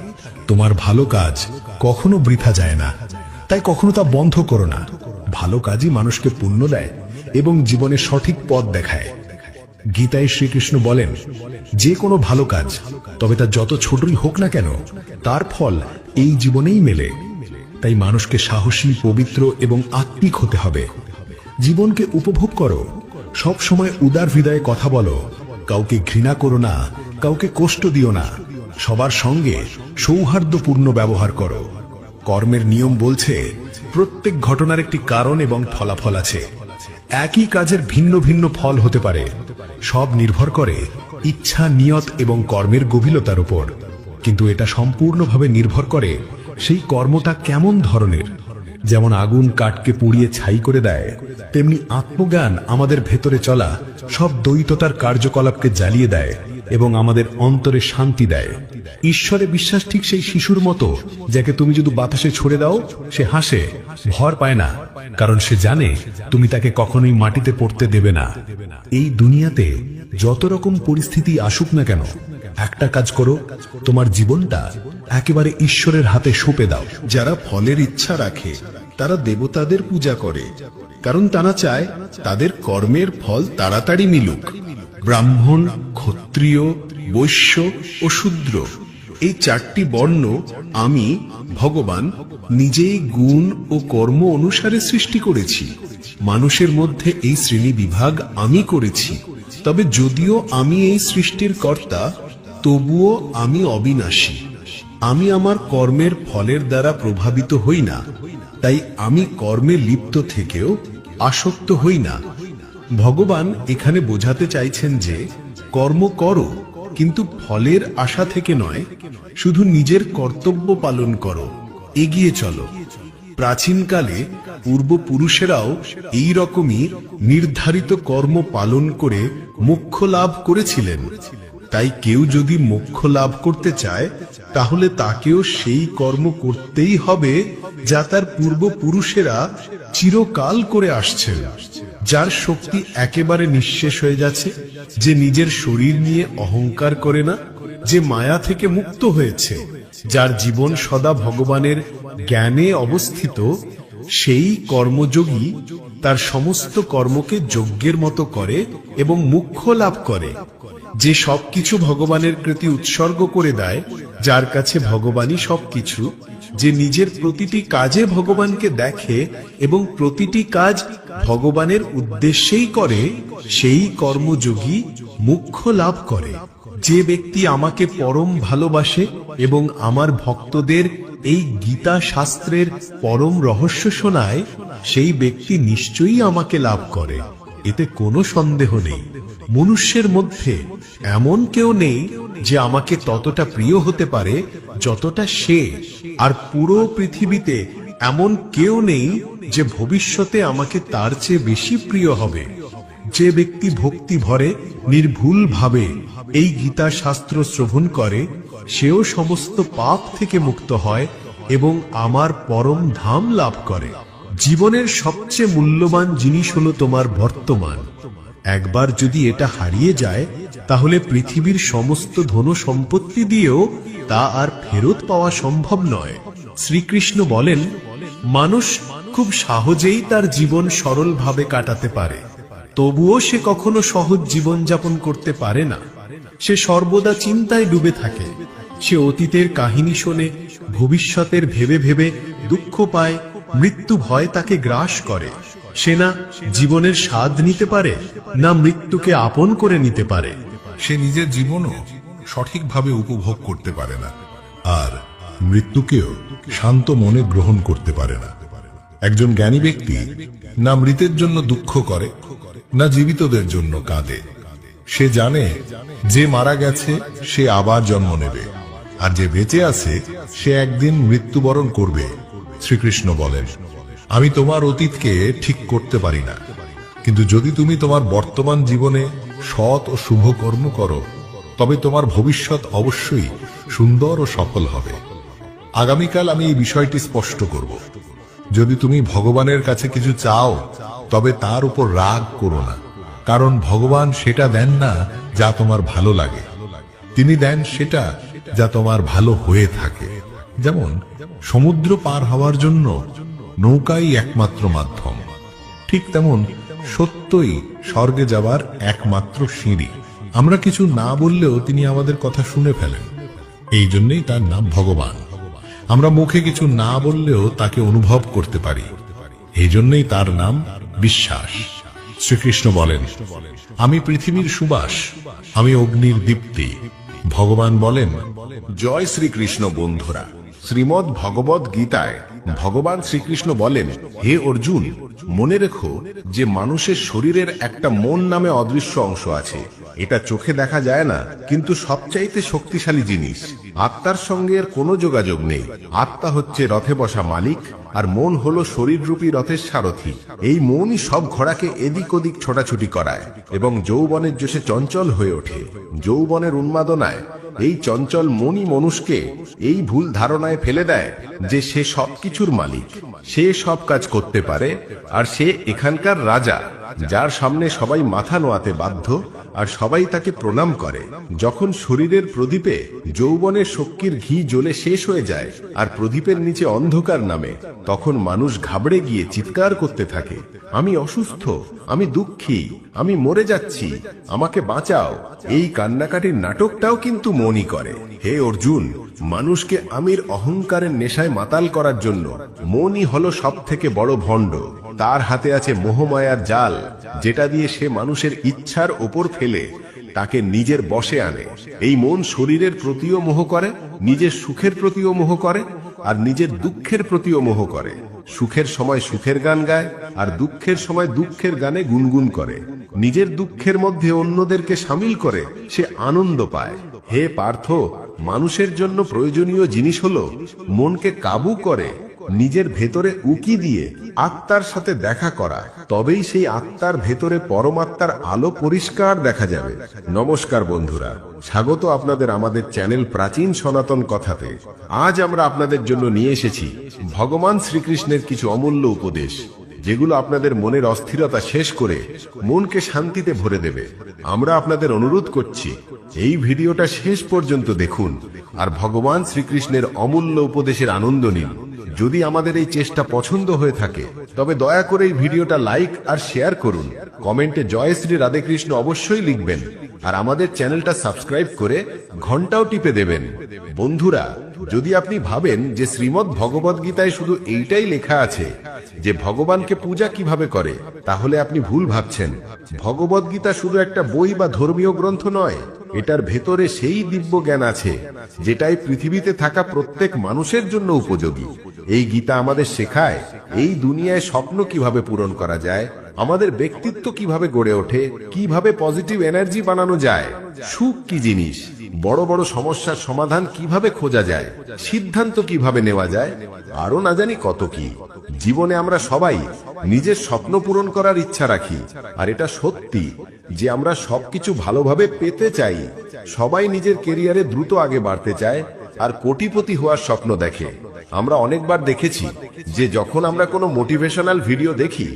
তোমার ভালো কাজ কখনো বৃথা যায় না, তাই কখনো তা বন্ধ করো না। ভালো কাজই মানুষকে পুণ্য দেয় এবং জীবনের সঠিক পথ দেখায়। গীতায় শ্রীকৃষ্ণ বলেন, যে কোনো ভালো কাজ, তবে তা যত ছোটই হোক না কেন, তার ফল এই জীবনেই মেলে। তাই মানুষকে সাহসী, পবিত্র এবং আত্মিক হতে হবে। জীবনকে উপভোগ করো, সব সময় উদার হৃদয়ে কথা বলো, কাউকে ঘৃণা করো না, কাউকে কষ্ট দিও না, সবার সঙ্গে সৌহার্দ্যপূর্ণ ব্যবহার করো। কর্মের নিয়ম বলছে, প্রত্যেক ঘটনার একটি কারণ এবং ফলাফল আছে। একই কাজের ভিন্ন ভিন্ন ফল হতে পারে। সব নির্ভর করে ইচ্ছা, নিয়ত এবং কর্মের গভীরতার উপর। কিন্তু এটা সম্পূর্ণভাবে নির্ভর করে সেই কর্মটা কেমন ধরনের। যেমন আগুন কাঠকে পুড়িয়ে ছাই করে দেয়, তেমনি আত্মজ্ঞান আমাদের ভেতরে চলা সব দ্বৈততার কার্যকলাপকে জ্বালিয়ে দেয় এবং আমাদের অন্তরে শান্তি দেয়। ঈশ্বরে বিশ্বাস ঠিক সেই শিশুর মতো, যাকে তুমি যদি বাতাসে ছড়ে দাও সে হাসে, ভর পায় না, কারণ সে জানে তুমি তাকে কখনোই মাটিতে পড়তে দেবে না। এই দুনিয়াতে যত রকম পরিস্থিতি আসুক না কেন, একটা কাজ করো, তোমার জীবনটা একেবারে ঈশ্বরের হাতে সঁপে দাও। যারা ফলের ইচ্ছা রাখে তারা দেবতাদের পূজা করে, কারণ তারা চায় তাদের কর্মের ফল তাড়াতাড়ি মিলুক। ব্রাহ্মণ, ক্ষত্রিয়, বৈশ্য ও শূদ্র, এই চারটি বর্ণ আমি ভগবান নিজেই গুণ ও কর্ম অনুসারে সৃষ্টি করেছি। মানুষের মধ্যে এই শ্রেণী বিভাগ আমি করেছি। তবে যদিও আমি এই সৃষ্টির কর্তা, তবুও আমি অবিনাশী। আমি আমার কর্মের ফলের দ্বারা প্রভাবিত হই না, তাই আমি কর্মে লিপ্ত থেকেও আসক্ত হই না। ভগবান এখানে বোঝাতে চাইছেন যে কর্ম করো, কিন্তু ফলের আশা থেকে নয়, শুধু নিজের কর্তব্য পালন করো, এগিয়ে চলো। প্রাচীনকালে পূর্বপুরুষেরাও এই রকমই নির্ধারিত কর্ম পালন করে মোক্ষ লাভ করেছিলেন। তাই কেউ যদি মোক্ষ লাভ করতে চায়, তাহলে তাকেও সেই কর্ম করতেই হবে যা তার পূর্বপুরুষেরা চিরকাল করে আসছেন। যার শক্তি একেবারে নিঃশেষ হয়ে যাচ্ছে, যে নিজের শরীর নিয়ে অহংকার করে না, যে মায়া থেকে মুক্ত হয়েছে, যার জীবন সদা ভগবানের জ্ঞানে অবস্থিত, সেই কর্মযোগী তার সমস্ত কর্মকে যজ্ঞের মতো করে এবং মোক্ষ লাভ করে। যে সবকিছু ভগবানের প্রতি উৎসর্গ করে দেয়, যার কাছে ভগবানই সবকিছু, যে নিজের প্রতিটি কাজে ভগবানকে দেখে এবং প্রতিটি কাজ ভগবানের উদ্দেশ্যেই করে, সেই কর্মযোগী মোক্ষ লাভ করে। যে ব্যক্তি আমাকে পরম ভালোবাসে এবং আমার ভক্তদের এই গীতা শাস্ত্রের পরম রহস্য শোনায়, সেই ব্যক্তি নিশ্চয়ই আমাকে লাভ করে, এতে কোনো সন্দেহ নেই। মনুষ্যের মধ্যে এমন কেউ নেই যে আমাকে ততটা প্রিয় হতে পারে যতটা সে, আর পুরো পৃথিবীতে এমন কেউ নেই যে ভবিষ্যতে আমাকে তার চেয়ে বেশি প্রিয় হবে। যে ব্যক্তি ভক্তি ভরে নির্ভুল ভাবে এই গীতা শাস্ত্র শ্রবণ করে, সেও সমস্ত পাপ থেকে মুক্ত হয় এবং আমার পরম ধাম লাভ করে। জীবনের সবচেয়ে মূল্যবান জিনিস হলো তোমার বর্তমান। একবার যদি এটা হারিয়ে যায়, তাহলে পৃথিবীর সমস্ত ধন সম্পত্তি দিয়েও তা আর ফেরত পাওয়া সম্ভব নয়। শ্রীকৃষ্ণ বলেন, মানুষ খুব সহজেই তার জীবন সরলভাবে কাটাতে পারে, তবুও সে কখনো সহজ জীবন যাপন করতে পারে না। সে সর্বদা চিন্তায় ডুবে থাকে। সে অতীতের কাহিনী শোনে, ভবিষ্যতের ভেবে ভেবে দুঃখ পায়, মৃত্যু ভয় তাকে গ্রাস করে। সে না জীবনের স্বাদ নিতে পারে, না মৃত্যুকে আপন করে নিতে পারে। সে নিজের জীবনও সঠিকভাবে উপভোগ করতে পারে না, আর মৃত্যুকেও শান্ত মনে গ্রহণ করতে পারে না। একজন জ্ঞানী ব্যক্তি না মৃতের জন্য দুঃখ করে, না জীবিতদের জন্য কাঁদে। সে জানে যে মারা গেছে সে আবার জন্ম নেবে, আর যে বেঁচে আছে সে একদিন মৃত্যুবরণ করবে। শ্রীকৃষ্ণ বলেন, আমি তোমার অতীতকে ঠিক করতে পারি না, কিন্তু যদি তুমি তোমার বর্তমান জীবনে সৎ ও শুভ কর্ম করো, তবে তোমার ভবিষ্যৎ অবশ্যই সুন্দর ও সফল হবে। আগামীকাল আমি এই বিষয়টি স্পষ্ট করব। যদি তুমি ভগবানের কাছে কিছু চাও, তবে তার উপর রাগ করো না, কারণ ভগবান সেটা দেন না যা তোমার ভালো লাগে। তিনি দেন সেটা যা তোমার ভালো হয়ে থাকে। যেমন সমুদ্র পার হওয়ার জন্য নৌকাই একমাত্র মাধ্যম, ঠিক তেমন সত্যই স্বর্গে যাবার একমাত্র সিঁড়ি। আমরা কিছু না বললেও তিনি আমাদের কথা শুনে ফেলেন, এই জন্যই তার নাম ভগবান। আমরা মুখে কিছু না বললেও তাকে অনুভব করতে পারি, এই জন্যই তার নাম বিশ্বাস। শ্রীকৃষ্ণ বলেন, আমি পৃথিবীর সুবাস, আমি অগ্নির দীপ্তি। ভগবান বলেন, জয় শ্রীকৃষ্ণ। বন্ধুরা, শ্রীমদ্ ভগবদ গীতায় ভগবান শ্রীকৃষ্ণ বলেন, হে অর্জুন, মনে রেখো যে মানুষের শরীরের একটা মন নামে অদৃশ্য অংশ আছে। এটা চোখে দেখা যায় না, কিন্তু সবচাইতে শক্তিশালী জিনিস। আত্মার সঙ্গে এর কোনো যোগাযোগ নেই। আত্মা হচ্ছে রথে বসা মালিক, আর মন হলো শরীররূপী রথের সারথি। এই মনই সব ঘোড়াকে এদিক ওদিক ছোটাছুটি করায় এবং যৌবনের জোশে চঞ্চল হয়ে ওঠে। যৌবনের উন্মাদনায় এই চঞ্চল মনই মানুষকে এই ভুল ধারণায় ফেলে দেয় যে সে সবকিছুর মালিক, সে সব কাজ করতে পারে, আর সে এখানকার রাজা, যার সামনে সবাই মাথা নোয়াতে বাধ্য আর সবাই তাকে প্রণাম করে। যখন শরীরের প্রদীপে যৌবনের শক্তির ঘি জ্বলে শেষ হয়ে যায় আর প্রদীপের নিচে অন্ধকার নামে, তখন মানুষ ঘাবড়ে গিয়ে চিৎকার করতে থাকে, আমি অসুস্থ, আমি দুঃখী, আমি মরে যাচ্ছি, আমাকে বাঁচাও। এই কান্নাকাটির নাটকটাও কিন্তু মনই করে। হে অর্জুন, মানুষকে আমির অহংকারের নেশায় মাতাল করার জন্য মনই হলো সব থেকে বড় ভণ্ড। তার হাতে আছে মোহমায়ার জাল, যেটা দিয়ে সে মানুষের ইচ্ছার ওপর ফেলে তাকে নিজের বশে আনে। এই মন শরীরের প্রতিও মোহ করে, নিজের সুখের প্রতিও মোহ করে, আর নিজের দুঃখের প্রতিও মোহ করে। সুখের সময় সুখের গান গায়, আর দুঃখের সময় দুঃখের গানে গুনগুন করে। নিজের দুঃখের মধ্যে অন্যদেরকে সামিল করে সে আনন্দ পায়। হে পার্থ, মানুষের জন্য প্রয়োজনীয় জিনিস হলো মনকে কাবু করে নিজের ভেতরে উকি দিয়ে আত্মার সাথে দেখা করা। তবেই সেই আত্মার ভেতরে পরমাত্মার আলো পরিষ্কার দেখা যাবে। নমস্কার বন্ধুরা, স্বাগত আপনাদের আমাদের চ্যানেল প্রাচীন সনাতন কথাতে। আজ আমরা আপনাদের জন্য নিয়ে এসেছি ভগবান শ্রীকৃষ্ণের কিছু অমূল্য উপদেশ, যেগুলো আপনাদের মনের অস্থিরতা শেষ করে মনকে শান্তিতে ভরে দেবে। আমরা আপনাদের অনুরোধ করছি, এই ভিডিওটা শেষ পর্যন্ত দেখুন আর ভগবান শ্রীকৃষ্ণের অমূল্য উপদেশের আনন্দ নিন। যদি আমাদের এই চেষ্টা পছন্দ হয়ে থাকে তবে দয়া করে এই ভিডিওটা লাইক আর শেয়ার করুন। কমেন্টে জয় শ্রী রাধে কৃষ্ণ অবশ্যই লিখবেন আর আমাদের চ্যানেলটা সাবস্ক্রাইব করে ঘন্টাও টিপে দেবেন। বন্ধুরা, যদি আপনি ভাবেন যে শ্রীমদ্ ভগবদ গীতায় শুধু এইটাই লেখা আছে যে ভগবানকে পূজা কিভাবে করে, তাহলে আপনি ভুল ভাবছেন। ভগবদ গীতা শুধু একটা বই বা ধর্মীয় গ্রন্থ নয়, এটার ভেতরে সেই দিব্য জ্ঞান আছে যেটাই পৃথিবীতে থাকা প্রত্যেক মানুষের জন্য উপযোগী। এই গীতা আমাদের শেখায় এই দুনিয়ায় স্বপ্ন কিভাবে পূরণ করা যায়, আমাদের ব্যক্তিত্ব কিভাবে গড়ে ওঠে, কিভাবে পজিটিভ এনার্জি বানানো যায়, সুখ কি জিনিস, বড় বড় সমস্যার সমাধান কিভাবে খোঁজা যায়, সিদ্ধান্ত কিভাবে নেওয়া যায়, আরো না জানি কত কি। জীবনে আমরা সবাই নিজের স্বপ্ন পূরণ করার ইচ্ছা রাখি, আর এটা সত্যি যে আমরা সবকিছু ভালোভাবে পেতে চাই। সবাই নিজের কেরিয়ারে দ্রুত আগে বাড়তে চায় আর কোটিপতি হওয়ার স্বপ্ন দেখে। আমরা অনেকবার দেখেছি যে যখন আমরা কোনো মোটিভেশনাল ভিডিও দেখি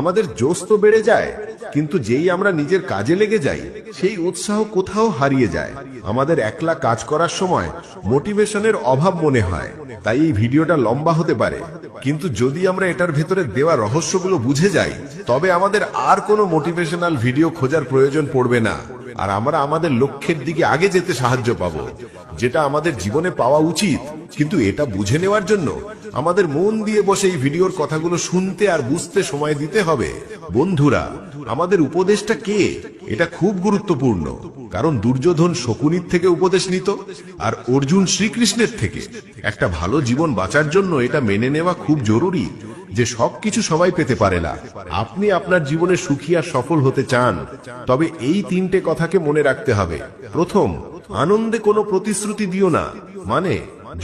আমাদের জোশ তো বেড়ে যায়, কিন্তু যেই আমরা নিজের কাজে লেগে যাই সেই উৎসাহ কোথাও হারিয়ে যায়। আমাদের একলা কাজ করার সময় মোটিভেশনের অভাব মনে হয়। তাই এই ভিডিওটা লম্বা হতে পারে, কিন্তু যদি আমরা এটার ভেতরে দেওয়া রহস্যগুলো বুঝে যাই তবে আমাদের আর কোনো মোটিভেশনাল ভিডিও খোঁজার প্রয়োজন পড়বে না, আর আমরা আমাদের লক্ষ্যের দিকে আগে যেতে সাহায্য পাবো, যেটা আমাদের জীবনে পাওয়া উচিত। কিন্তু এটা বুঝে নেওয়ার জন্য আমাদের মন দিয়ে বসে এই ভিডিওর কথাগুলো শুনতে আর বুঝতে সময় দিতে হবে। বন্ধুরা, আমাদের উপদেশটা কে? এটা খুব গুরুত্বপূর্ণ, কারণ দুর্যোধন শকুনির থেকে উপদেশ নিত আর অর্জুন শ্রীকৃষ্ণের থেকে। একটা ভালো জীবন বাঁচার জন্য এটা মেনে নেওয়া খুব জরুরি যে সবকিছু সবাই পেতে পারে না। আপনি আপনার জীবনে সুখী আর সফল হতে চান, তবে এই তিনটে কথাকে মনে রাখতে হবে। প্রথম, আনন্দে কোনো প্রতিশ্রুতি দিও না। মানে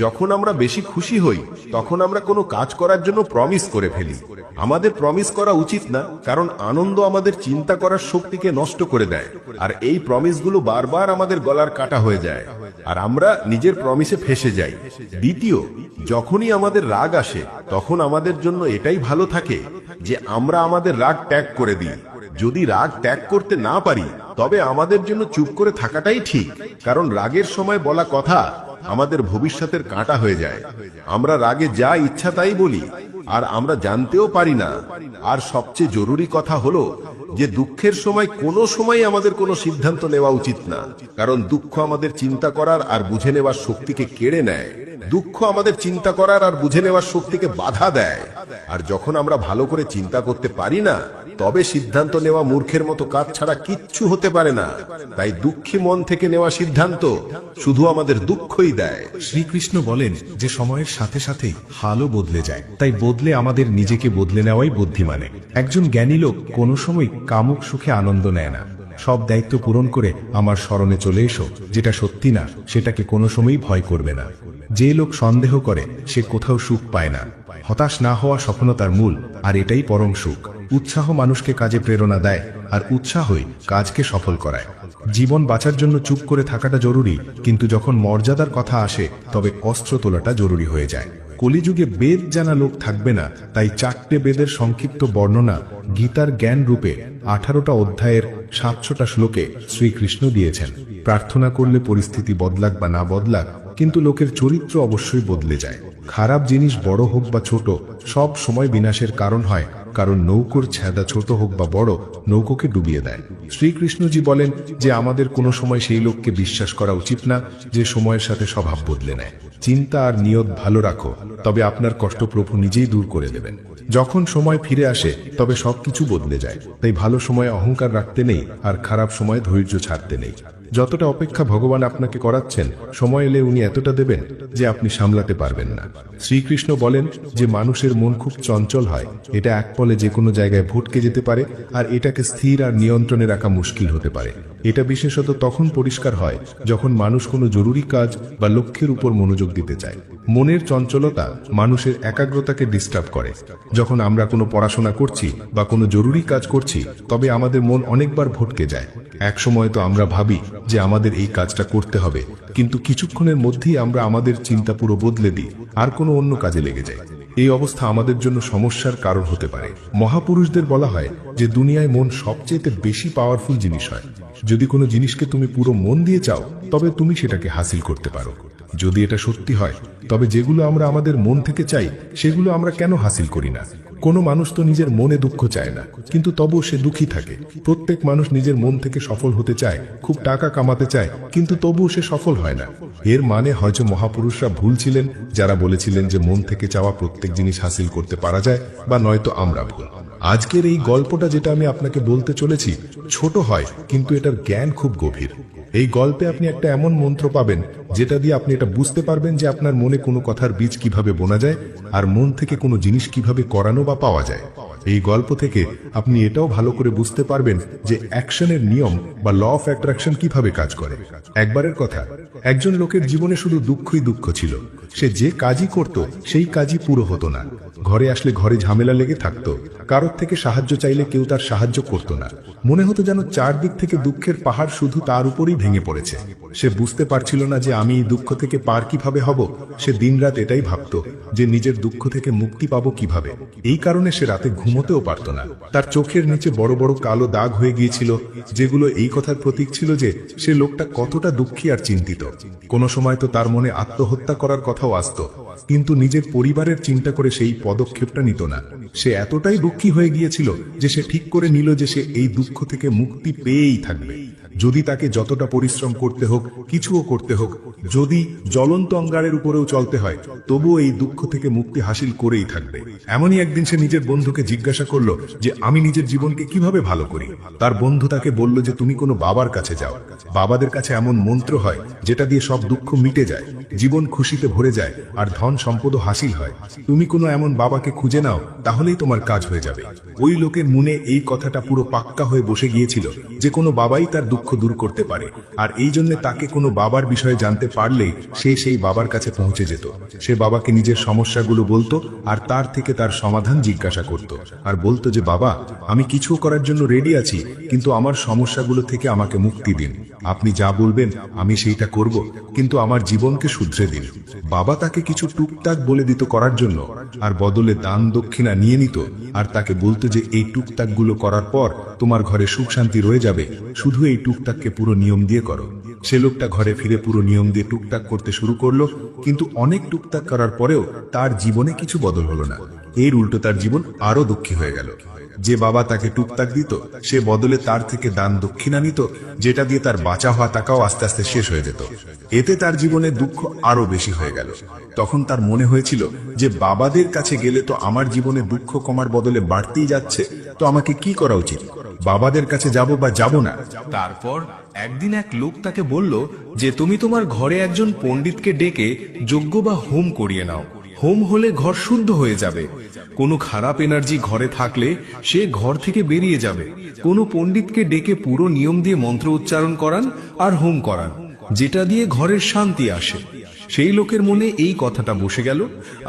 যখন আমরা বেশি খুশি হই তখন আমরা কোনো কাজ করার জন্য প্রমিস করে ফেলি। আমাদের প্রমিস করা উচিত না, কারণ আনন্দ আমাদের চিন্তা করার শক্তিকে নষ্ট করে দেয়, আর এই প্রমিসগুলো বারবার আমাদের গলার কাটা হয়ে যায় আর আমরা নিজের প্রমিসে ফেসে যাই। দ্বিতীয়, যখনই আমাদের রাগ আসে তখন আমাদের জন্য এটাই ভালো থাকে যে আমরা আমাদের রাগ ত্যাগ করে দিই। যদি রাগ ত্যাগ করতে না পারি তবে আমাদের জন্য চুপ করে থাকাটাই ঠিক, কারণ রাগের সময় বলা কথা আমাদের ভবিষ্যতের কাঁটা হয়ে যায়। আমরা রাগে যা ইচ্ছা তাই বলি আর আমরা জানতেও পারি না। আর সবচেয়ে জরুরি কথা হলো যে দুঃখের সময় কোনো সময় আমাদের কোনো সিদ্ধান্ত নেওয়া উচিত না, কারণ দুঃখ আমাদের চিন্তা করার আর বুঝে নেওয়ার শক্তিকে কেড়ে নেয়। দুঃখ আমাদের চিন্তা করার আর বুঝে নেওয়ার শক্তিকে বাধা দেয়, আর যখন আমরা ভালো করে চিন্তা করতে পারি না তবে সিদ্ধান্ত নেওয়া মূর্খের মতো কাজ ছাড়া কিচ্ছু হতে পারে না। তাই দুঃখী মন থেকে নেওয়া সিদ্ধান্ত শুধু আমাদের দুঃখই দেয়। শ্রীকৃষ্ণ বলেন যে সময়ের সাথে সাথেই হালও বদলে যায়, তাই বদলে আমাদের নিজেকে বদলে নেওয়াই বুদ্ধিমানে। একজন জ্ঞানী লোক কোনো সময় কামুক সুখে আনন্দ নেয় না। সব দায়িত্ব পূরণ করে আমার স্মরণে চলে এসো, যেটা সত্যি না সেটাকে কোনো সময়ই ভয় করবে না। যে লোক সন্দেহ করে সে কোথাও সুখ পায় না। হতাশ না হওয়া সফলতার মূল, আর এটাই পরম সুখ। উৎসাহ মানুষকে কাজে প্রেরণা দেয়, আর উৎসাহই কাজকে সফল করায়। জীবন বাঁচার জন্য চুপ করে থাকাটা জরুরি, কিন্তু যখন মর্যাদার কথা আসে তবে অস্ত্র তোলাটা জরুরি হয়ে যায়। কলিযুগে বেদ জানা লোক থাকবে না, তাই 4টে বেদের সংক্ষিপ্ত বর্ণনা গীতার জ্ঞান রূপে 18টা অধ্যায়ের 700টা শ্লোকে শ্রীকৃষ্ণ দিয়েছেন। প্রার্থনা করলে পরিস্থিতি বদলাক বা না বদলাক, কিন্তু লোকের চরিত্র অবশ্যই বদলে যায়। খারাপ জিনিস বড় হোক বা ছোট, সব সময় বিনাশের কারণ হয়, কারণ নৌকোর ছেদা ছোট হোক বা বড়, নৌকোকে ডুবিয়ে দেয়। শ্রীকৃষ্ণজি বলেন যে আমাদের কোনো সময় সেই লোককে বিশ্বাস করা উচিত না যে সময়ের সাথে স্বভাব বদলে নেয়। চিন্তা আর নিয়ত ভালো রাখো, তবে আপনার কষ্ট প্রভু নিজেই দূর করে দেবেন। যখন সময় ফিরে আসে তবে সবকিছু বদলে যায়। তাই ভালো সময়ে অহংকার রাখতে নেই, আর খারাপ সময়ে ধৈর্য ছাড়তে নেই। যতটা অপেক্ষা ভগবান আপনাকে করাচ্ছেন, সময় এলে উনি এতটা দেবেন যে আপনি সামলাতে পারবেন না। শ্রীকৃষ্ণ বলেন যে মানুষের মন খুব চঞ্চল হয়, এটা এক পলে যে কোনো জায়গায় ভটকে যেতে পারে, আর এটাকে স্থির আর নিয়ন্ত্রণে রাখা মুশকিল হতে পারে। এটা বিশেষত তখন পরিষ্কার হয় যখন মানুষ কোনো জরুরি কাজ বা লক্ষ্যের উপর মনোযোগ দিতে চায়। মনের চঞ্চলতা মানুষের একাগ্রতাকে ডিস্টার্ব করে। যখন আমরা কোনো পড়াশোনা করছি বা কোনো জরুরি কাজ করছি তবে আমাদের মন অনেকবার ভটকে যায়। এক সময় তো আমরা ভাবি যে আমাদের এই কাজটা করতে হবে, কিন্তু কিছুক্ষণের মধ্যেই আমরা আমাদের চিন্তা পুরো বদলে দিই আর কোনো অন্য কাজে লেগে যাই। এই অবস্থা আমাদের জন্য সমস্যার কারণ হতে পারে। মহাপুরুষদের বলা হয় যে দুনিয়ায় মন সবচেয়ে বেশি পাওয়ারফুল জিনিস হয়। যদি কোনো জিনিসকে তুমি পুরো মন দিয়ে চাও তবে তুমি সেটাকে হাসিল করতে পারো। যদি এটা সত্যি হয় তবে যেগুলো আমরা আমাদের মন থেকে চাই সেগুলো আমরা কেন হাসিল করি না? কোনো মানুষ তো নিজের মনে দুঃখ চায় না, কিন্তু তবুও সে দুঃখী থাকে। প্রত্যেক মানুষ নিজের মন থেকে সফল হতে চায়, খুব টাকা কামাতে চায়, কিন্তু তবুও সে সফল হয় না। এর মানে হয়তো মহাপুরুষরা ভুল ছিলেন যারা বলেছিলেন যে মন থেকে চাওয়া প্রত্যেক জিনিস হাসিল করতে পারা যায়, বা নয়তো আমরা ভুল। আজকের এই গল্পটা যেটা আমি আপনাকে বলতে চলেছি ছোট হয়, কিন্তু এটার জ্ঞান খুব গভীর। এই গল্পে আপনি একটা এমন মন্ত্র পাবেন যেটা দিয়ে আপনি এটা বুঝতে পারবেন যে আপনার মনে কোনো কথার বীজ কিভাবে বোনা যায়, আর মন থেকে কোনো জিনিস কিভাবে করানো বা পাওয়া যায়। এই গল্প থেকে আপনি এটাও ভালো করে বুঝতে পারবেন যে অ্যাকশনের নিয়ম বা ল অফ অ্যাট্রাকশন কিভাবে কাজ করে। একবারের কথা, একজন লোকের জীবনে শুধু দুঃখই দুঃখ ছিল। সে যে কাজই করত সেই কাজই পুরো হতো না। ঘরে আসলে ঘরে ঝামেলা লেগে থাকতো, কারোর থেকে সাহায্য চাইলে কেউ তার সাহায্য করত না। মনে হতো যেন চারদিক থেকে দুঃখের পাহাড় শুধু তার উপরই ভেঙে পড়েছে। সে বুঝতে পারছিল না যে আমি এই দুঃখ থেকে পার কিভাবে হব। সে দিনরাত এটাই ভাবত যে নিজের দুঃখ থেকে মুক্তি পাবো কিভাবে। এই কারণে সে রাতে ঘুমোতেও পারত না। তার চোখের নিচে বড় বড় কালো দাগ হয়ে গিয়েছিল, যেগুলো এই কথার প্রতীক ছিল যে সে লোকটা কতটা দুঃখী আর চিন্তিত। কোনো সময় তো তার মনে আত্মহত্যা করার কথাও আসতো, কিন্তু নিজের পরিবারের চিন্তা করে সেই পদক্ষেপটা নিত না। সে এতটাই দুঃখী হয়ে গিয়েছিল যে সে ঠিক করে নিল যে সে এই দুঃখ থেকে মুক্তি পেয়েই থাকবে। যদি তাকে যতটা পরিশ্রম করতে হোক, কিছুও করতে হোক, যদি জ্বলন্ত অঙ্গারের উপরেও চলতে হয়, তবুও এই দুঃখ থেকে মুক্তি হাসিল করেই থাকবে। এমনই একদিন সে নিজের বন্ধুকে জিজ্ঞাসা করলো যে আমি নিজের জীবনকে কিভাবে ভালো করি। তার বন্ধু তাকে বলল যে তুমি কোনো বাবার কাছে যাও। বাবাদের কাছে এমন মন্ত্র হয় যেটা দিয়ে সব দুঃখ মিটে যায়, জীবন খুশিতে ভরে যায়, আর ধন সম্পদও হাসিল হয়। তুমি কোনো এমন বাবাকে খুঁজে নাও, তাহলেই তোমার কাজ হয়ে যাবে। ওই লোকের মনে এই কথাটা পুরো পাক্কা হয়ে বসে গিয়েছিল যে কোনো বাবাই তার দুঃখ দূর করতে পারে, আর এই জন্য তাকে কোনো বাবার বিষয়ে জানতে পারলেই সে সেই বাবার কাছে পৌঁছে যেত। সে বাবাকে নিজের সমস্যাগুলো বলতো আর তার থেকে তার সমাধান জিজ্ঞাসা করত, আর বলতো যে বাবা, আমি কিছু করার জন্য রেডি আছি, কিন্তু আমার সমস্যাগুলো থেকে আমাকে মুক্তি দিন। আপনি যা বলবেন আমি সেইটা করব, কিন্তু আমার জীবনকে শুধরে দিন। বাবা তাকে কিছু টুকটাক বলে দিত করার জন্য, আর বদলে দান দক্ষিণা নিয়ে নিত, আর তাকে বলতো যে এই টুকটাকগুলো করার পর তোমার ঘরে সুখ শান্তি রয়ে যাবে, শুধু এই টুকটাককে পুরো নিয়ম দিয়ে করো। সে লোকটা ঘরে ফিরে পুরো নিয়ম দিয়ে টুকটাক করতে শুরু করলো, কিন্তু অনেক টুকটাক করার পরেও তার জীবনে কিছু বদল হলো না। এর উল্টো তার জীবন আরো দুঃখী হয়ে গেল। যে বাবা তাকে টুকটাক দিত, সে বদলে তার থেকে দান দক্ষিণা নিত, যেটা দিয়ে তার বাঁচা হওয়া টাকাও আস্তে আস্তে শেষ হয়ে যেত। এতে তার জীবনে দুঃখ আরো বেশি হয়ে গেল। তখন তার মনে হয়েছিল যে বাবাদের কাছে গেলে তো আমার জীবনে দুঃখ কমার বদলে বাড়তেই যাচ্ছে, তো আমাকে কি করা উচিত? বাবাদের কাছে যাব বা যাব না? তারপর একদিন এক লোক তাকে বলল যে তুমি তোমার ঘরে একজন পণ্ডিতকে ডেকে যজ্ঞ বা হোম করিয়ে নাও। হোম হলে ঘর শুদ্ধ হয়ে যাবে। কোনো খারাপ এনার্জি ঘরে থাকলে সে ঘর থেকে বেরিয়ে যাবে। কোনো পণ্ডিতকে ডেকে পুরো নিয়ম দিয়ে মন্ত্র উচ্চারণ করান আর হোম করান, যেটা দিয়ে ঘরের শান্তি আসে। সেই লোকের মনে এই কথাটা বসে গেল,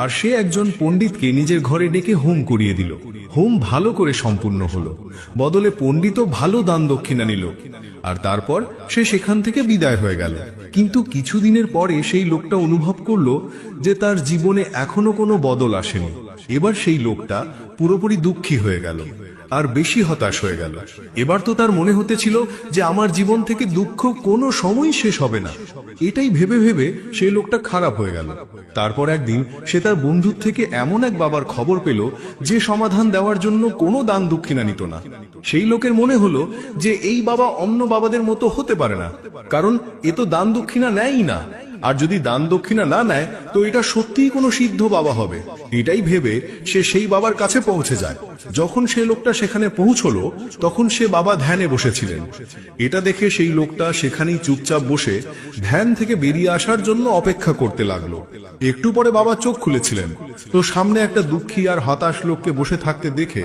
আর সে একজন পণ্ডিতকে নিজের ঘরে ডেকে হোম করিয়ে দিল। হোম ভালো করে সম্পূর্ণ হলো, বদলে পণ্ডিতও ভালো দান দক্ষিণা নিল, আর তারপর সে সেখান থেকে বিদায় হয়ে গেল। কিন্তু কিছুদিনের পরে সেই লোকটা অনুভব করলো যে তার জীবনে এখনো কোনো বদল আসেনি। এবার সেই লোকটা পুরোপুরি দুঃখী হয়ে গেল আর বেশি হতাশ হয়ে গেল। এবার তো তার মনে হতেছিল যে আমার জীবন থেকে দুঃখ কোনো সময় শেষ হবে না। এটাই ভেবে ভেবে সেই লোকটা খারাপ হয়ে গেল। তারপর একদিন সে তার বন্ধুর থেকে এমন এক বাবার খবর পেল যে সমাধান দেওয়ার জন্য কোনো দান দক্ষিণা নিত না। সেই লোকের মনে হলো যে এই বাবা অন্য বাবাদের মতো হতে পারে না, কারণ এ তো দান দক্ষিণা নেয়ই না। আর যদি দান দক্ষিণা না নেয় তো এটা সত্যিই কোনো সিদ্ধ বাবা হবে। এটাই ভেবে সে সেই বাবার কাছে পৌঁছে যায়। যখন সে লোকটা সেখানে পৌঁছলো তখন সে বাবা ধ্যানে বসেছিলেন। এটা দেখে সেই লোকটা সেখানেই চুপচাপ বসে ধ্যান থেকে বেরিয়ে আসার জন্য অপেক্ষা করতে লাগলো। একটু পরে বাবা চোখ খুলেছিলেন, তো সামনে একটা দুঃখী আর হতাশ লোককে বসে থাকতে দেখে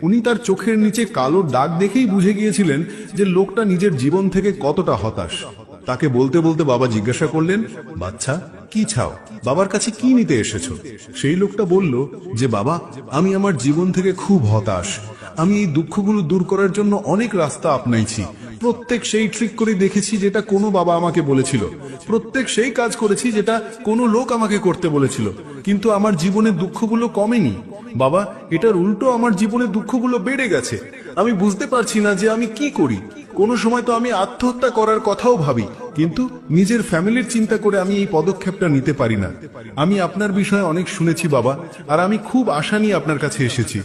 উনি তার চোখের নিচে কালো দাগ দেখেই বুঝে গিয়েছিলেন যে লোকটা নিজের জীবন থেকে কতটা হতাশ। তাকে বলতে বলতে বাবা জিজ্ঞাসা করলেন, বাচ্চা কি চাও? বাবার কাছে কি নিতে এসেছো? সেই লোকটা বলল যে বাবা, আমি আমার জীবন থেকে খুব হতাশ। আমি এই দুঃখগুলো দূর করার জন্য অনেক রাস্তা আপনাইছি, প্রত্যেক সেই ট্রিক করে দেখেছি যেটা কোনো বাবা আমাকে বলেছিল, প্রত্যেক সেই কাজ করেছি যেটা কোনো লোক আমাকে করতে বলেছিল, কিন্তু আমার জীবনের দুঃখগুলো কমেনি। বাবা, এটার উল্টো আমার জীবনের দুঃখগুলো বেড়ে গেছে। আমি বুঝতে পারছি না যে আমি কি করি। কোনো সময় তো আমি আত্মহত্যা করার কথাও ভাবি, কিন্তু নিজের ফ্যামিলির চিন্তা করে আমি এই পদক্ষেপটা নিতে পারি না। আমি আপনার বিষয়ে অনেক শুনেছি বাবা, আর আমি খুব আশা নিয়ে আপনার কাছে এসেছি।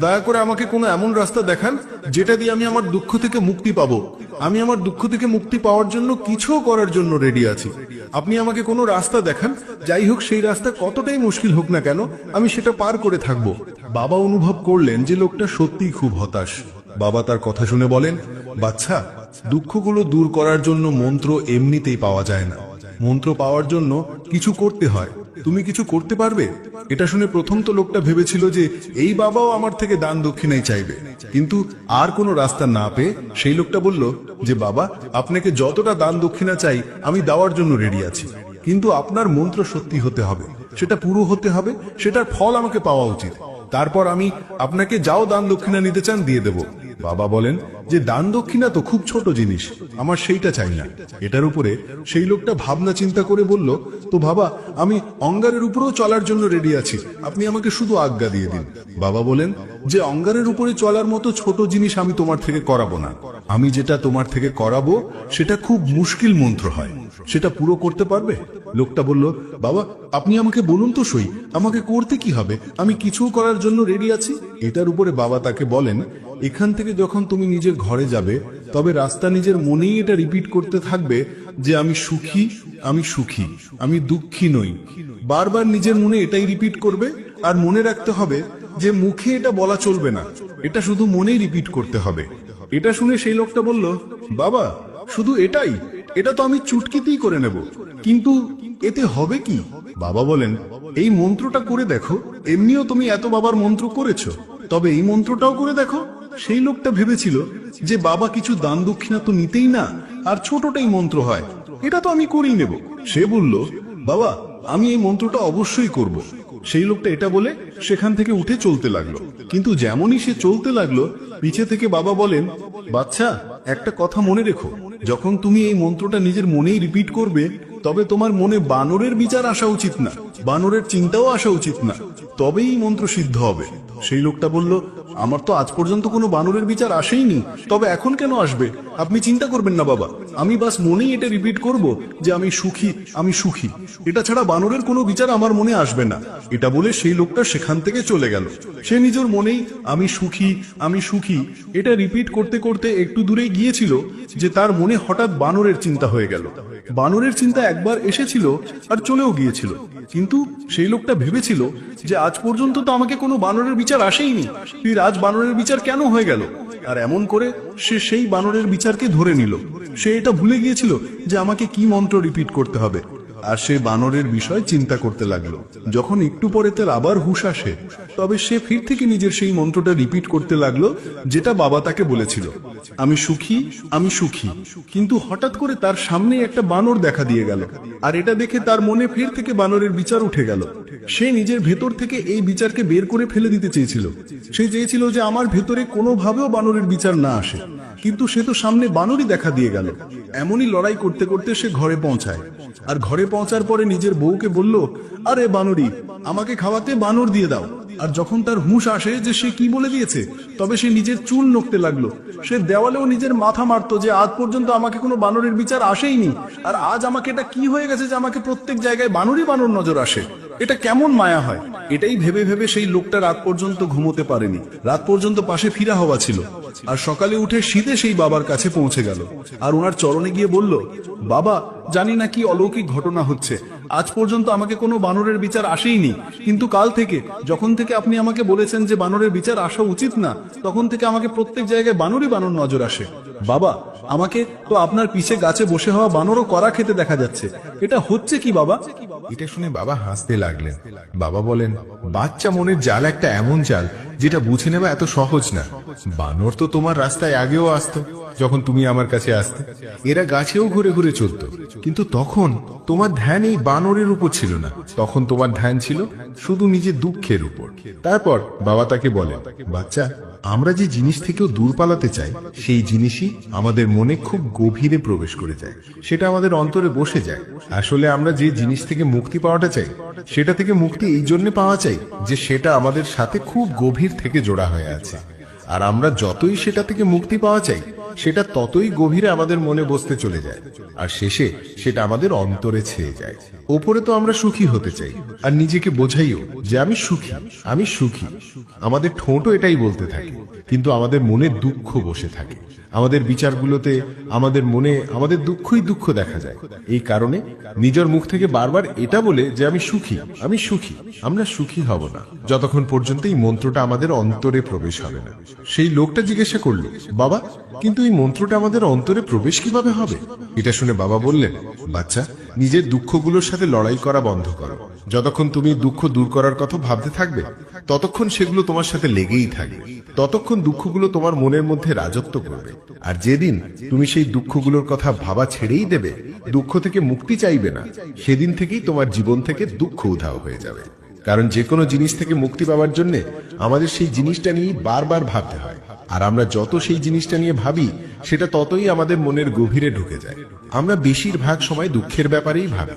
দয়া করে আমাকে কোনো এমন রাস্তা দেখান যেটা দিয়ে আমি আমার দুঃখ থেকে মুক্তি পাবো। আমি আমার দুঃখ থেকে মুক্তি পাওয়ার জন্য কিছুও করার জন্য রেডি আছি। আপনি আমাকে কোনো রাস্তা দেখান, যাই হোক সেই রাস্তা কতটাই মুশকিল হোক না কেন, আমি সেটা পার করে থাকবো। বাবা অনুভব করলেন যে লোকটা সত্যিই খুব হতাশ। বাবা তার কথা শুনে বলেন, বাচ্চা, দুঃখগুলো দূর করার জন্য মন্ত্র এমনিতেই পাওয়া যায় না। মন্ত্র পাওয়ার জন্য কিছু করতে হয়। তুমি কিছু করতে পারবে? এটা শুনে প্রথম তো লোকটা ভেবেছিল যে এই বাবাও আমার থেকে দান দক্ষিণাই চাইবে, কিন্তু আর কোনো রাস্তা না পেয়ে সেই লোকটা বলল যে বাবা, আপনাকে যতটা দান দক্ষিণা চাই আমি দেওয়ার জন্য রেডি আছি, কিন্তু আপনার মন্ত্র সত্যি হতে হবে, সেটা পুরো হতে হবে, সেটার ফল আমাকে পাওয়া উচিত। তারপর আমি আপনাকে যাও দান দক্ষিণা নিতে চান দিয়ে দেব। বাবা বলেন যে দান দক্ষিণা তো খুব ছোট জিনিস, আমার সেইটা চাই না। এটার উপরে সেই লোকটা ভাবনা চিন্তা করে বলল, তো বাবা, আমি অঙ্গারের উপরেও চলার জন্য রেডি আছি, আপনি আমাকে শুধু আজ্ঞা দিয়ে দিন। বাবা বলেন যে অঙ্গারের উপরে চলার মতো ছোট জিনিস আমি তোমার থেকে করাবো না। আমি যেটা তোমার থেকে করাবো সেটা খুব মুশকিল মন্ত্র হয়, সেটা পুরো করতে পারবে? লোকটা বলল, বাবা, আপনি আমাকে বলুন তো সই, আমাকে করতে কি হবে? আমি কিছু করার জন্য রেডি আছি। এটার উপরে বাবা তাকে বলেন, এখান থেকে যখন তুমি নিজের ঘরে যাবে, তবে রাস্তা নিজের মনেই এটা রিপিট করতে থাকবে যে আমি সুখী, আমি সুখী, আমি দুঃখী নই। বারবার নিজের মনে এটাই রিপিট করবে, আর মনে রাখতে হবে যে মুখে এটা বলা চলবে না, এটা শুধু মনেই রিপিট করতে হবে। এটা শুনে সেই লোকটা বলল, বাবা, শুধু এটাই? এটা তো আমি চুটকিতেই করে নেব, কিন্তু এতে হবে কি? বাবা বলেন, এই মন্ত্রটা করে দেখো, এমনিও তুমি এত বাবার মন্ত্র করেছো, তবে এই মন্ত্রটাও করে দেখো। সেই লোকটা ভেবেছিল যে বাবা কিছু দান দক্ষিণা তো নিতেই না, আর ছোটটাই মন্ত্র হয়, এটা তো আমি করেই নেব। সে বলল, বাবা, আমি এই মন্ত্রটা অবশ্যই করব। সেই লোকটা এটা বলে সেখান থেকে উঠে চলতে লাগলো, কিন্তু যেমনই সে চলতে লাগলো, পিছে থেকে বাবা বলেন, বাচ্চা, একটা কথা মনে রেখো, যখন তুমি এই মন্ত্রটা নিজের মনেই রিপিট করবে, তবে তোমার মনে বানরের বিচার আসা উচিত না, বানরের চিন্তাও আসা উচিত না, তবেই এই মন্ত্র সিদ্ধ হবে। সেই লোকটা বলল, আমার তো আজ পর্যন্ত কোনো বানরের বিচার আসেইনি, তবে এখন কেন আসবে? আপনি চিন্তা করবেন না বাবা, আমি বাস মনেই এটা রিপিট করব যে আমি সুখী, আমি সুখী, এটা ছাড়া বানরের কোনো বিচার আমার মনে আসবে না। এটা বলে সেই লোকটা সেখান থেকে চলে গেল। সে নিজের মনেই আমি সুখী, আমি সুখী এটা রিপিট করতে করতে একটু দূরে গিয়েছিল যে তার মনে হঠাৎ বানরের চিন্তা হয়ে গেল। বানরের চিন্তা একবার এসেছিল আর চলেও গিয়েছিল, কিন্তু সেই লোকটা ভেবেছিল যে আজ পর্যন্ত তো আমাকে কোনো বানরের বিচার আসেইনি, তুই আজ বানরের বিচার কেন হয়ে গেল? আর এমন করে সে সেই বানরের বিচারকে ধরে নিল। সে এটা ভুলে গিয়েছিল যে আমাকে কি মন্ত্র রিপিট করতে হবে, আর সে বানরের বিষয় চিন্তা করতে লাগলো। যখন একটু পরে তার আবার হুঁশ আসে, তবে সে ফির থেকে নিজের সেই মন্ত্রটা রিপিট করতে লাগলো যেটা বাবা তাকে বলেছিল, আমি সুখী, আমি সুখী। কিন্তু হঠাৎ করে তার সামনে একটা বানর দেখা দিয়ে গেল, আর এটা দেখে তার মনে ফের থেকে বানরের বিচার উঠে গেল। সে নিজের ভেতর থেকে এই বিচারকে বের করে ফেলে দিতে চেয়েছিল। সে চেয়েছিল যে আমার ভেতরে কোনোভাবেও বানরের বিচার না আসে, কিন্তু সে তো সামনে বানরই দেখা দিয়ে গেল। এমনই লড়াই করতে করতে সে ঘরে পৌঁছায়, আর ঘরে পৌঁছার পরে নিজের বউকে বলল, আরে বানরি, আমাকে খাওয়াতে বানর দিয়ে দাও। আর যখন তার হুঁশ আসে যে সে কি বলে দিয়েছে, তবে সে নিজের চুল নড়তে লাগলো। সে দেওয়ালেও নিজের মাথা মারতো যে আজ পর্যন্ত আমাকে কোনো বানরের বিচার আসেইনি, আর আজ আমাকে এটা কি হয়ে গেছে যে আমাকে প্রত্যেক জায়গায় বানরই বানর নজর আসে, এটা কেমন মায়া হয়। এটাই ভেবে ভেবে সেই লোকটা রাত পর্যন্ত ঘুমোতে পারেনি। রাত পর্যন্ত পাশে ফিরা হওয়া ছিল, আর সকালে উঠে শীতে সেই বাবার কাছে পৌঁছে গেল, আর ওনার চরণে গিয়ে বলল, বাবা, জানি না কি অলৌকিক ঘটনা হচ্ছে, আজ পর্যন্ত আমাকে কোনো বানরের বিচার আসেইনি, কিন্তু কাল থেকে, যখন থেকে আপনি আমাকে বলেছেন যে বানরের বিচার আসা উচিত না, তখন থেকে আমাকে প্রত্যেক জায়গায় বানরই বানর নজর আসে। বাবা, আমাকে তো আপনার পিছে গাছে বসে হওয়া বানরও করা খেতে দেখা যাচ্ছে, এটা হচ্ছে কি বাবা? এটা শুনে বাবা হাসতে লাগলেন। বাবা বলেন, বাচ্চা মনের জাল একটা এমন জাল যেটা বুঝে নেওয়া এত সহজ না। বানর তো তোমার রাস্তায় আগেও আসতো যখন তুমি আমার কাছে আসতে। এরা গাছেও ঘুরে ঘুরে চলতো, কিন্তু তখন তোমার ধ্যান এই বানরের উপর ছিল না, তখন তোমার ধ্যান ছিল শুধু নিজের দুঃখের উপর। তারপর বাবা তাকে বলে, বাচ্চা, আমরা যে জিনিস থেকেও দূর পালাতে চাই সেই জিনিসই আমাদের মনে খুব গভীরে প্রবেশ করে যায়, সেটা আমাদের অন্তরে বসে যায়। আসলে আমরা যে জিনিস থেকে মুক্তি পাওয়াটা চাই, সেটা থেকে মুক্তি এই জন্য পাওয়া চাই যে সেটা আমাদের সাথে খুব গভীর থেকে জোড়া হয়ে আছে। আর আমরা যতই সেটা থেকে মুক্তি পাওয়া চাই, সেটা ততই গভীরে আমাদের মনে বসতে চলে যায়, আর শেষে সেটা আমাদের অন্তরে ছেয়ে যায়। ওপরে তো আমরা সুখী হতে চাই আর নিজেকে বোঝাইও যে আমি সুখী, আমি সুখী। আমাদের ঠোঁটও এটাই বলতে থাকে, কিন্তু আমাদের মনে দুঃখ বসে থাকে। আমাদের বিচারগুলোতে, আমাদের মনে আমাদের দুঃখই দুঃখ দেখা যায়। এই কারণে নিজের মুখ থেকে বারবার এটা বলে যে আমি সুখী, আমি সুখী, আমরা সুখী হব না যতক্ষণ পর্যন্ত এই মন্ত্রটা আমাদের অন্তরে প্রবেশ হবে না। সেই লোকটা জিজ্ঞাসা করলো, বাবা, কিন্তু এই মন্ত্রটা আমাদের অন্তরে প্রবেশ কিভাবে হবে? এটা শুনে বাবা বললেন, বাচ্চা, নিজের দুঃখগুলোর সাথে লড়াই করা বন্ধ করো। যতক্ষণ তুমি দুঃখ দূর করার কথা ভাবতে থাকবে, ততক্ষণ সেগুলো তোমার সাথে লেগেই থাকবে, ততক্ষণ দুঃখগুলো তোমার মনের মধ্যে রাজত্ব করবে। আর যেদিন তুমি সেই দুঃখগুলোর কথা ভাবা ছেড়েই দেবে, দুঃখ থেকে মুক্তি চাইবে না, সেদিন থেকেই তোমার জীবন থেকে দুঃখ উধাও হয়ে যাবে। কারণ যে কোনো জিনিস থেকে মুক্তি পাওয়ার জন্য আমাদের সেই জিনিসটা নিয়ে বারবার ভাবতে হয়, আর আমরা যত সেই জিনিসটা নিয়ে ভাবি, সেটা ততই আমাদের মনের গভীরে ঢুকে যায়। আমরা বেশিরভাগ সময় দুঃখের ব্যাপারেই ভাবি।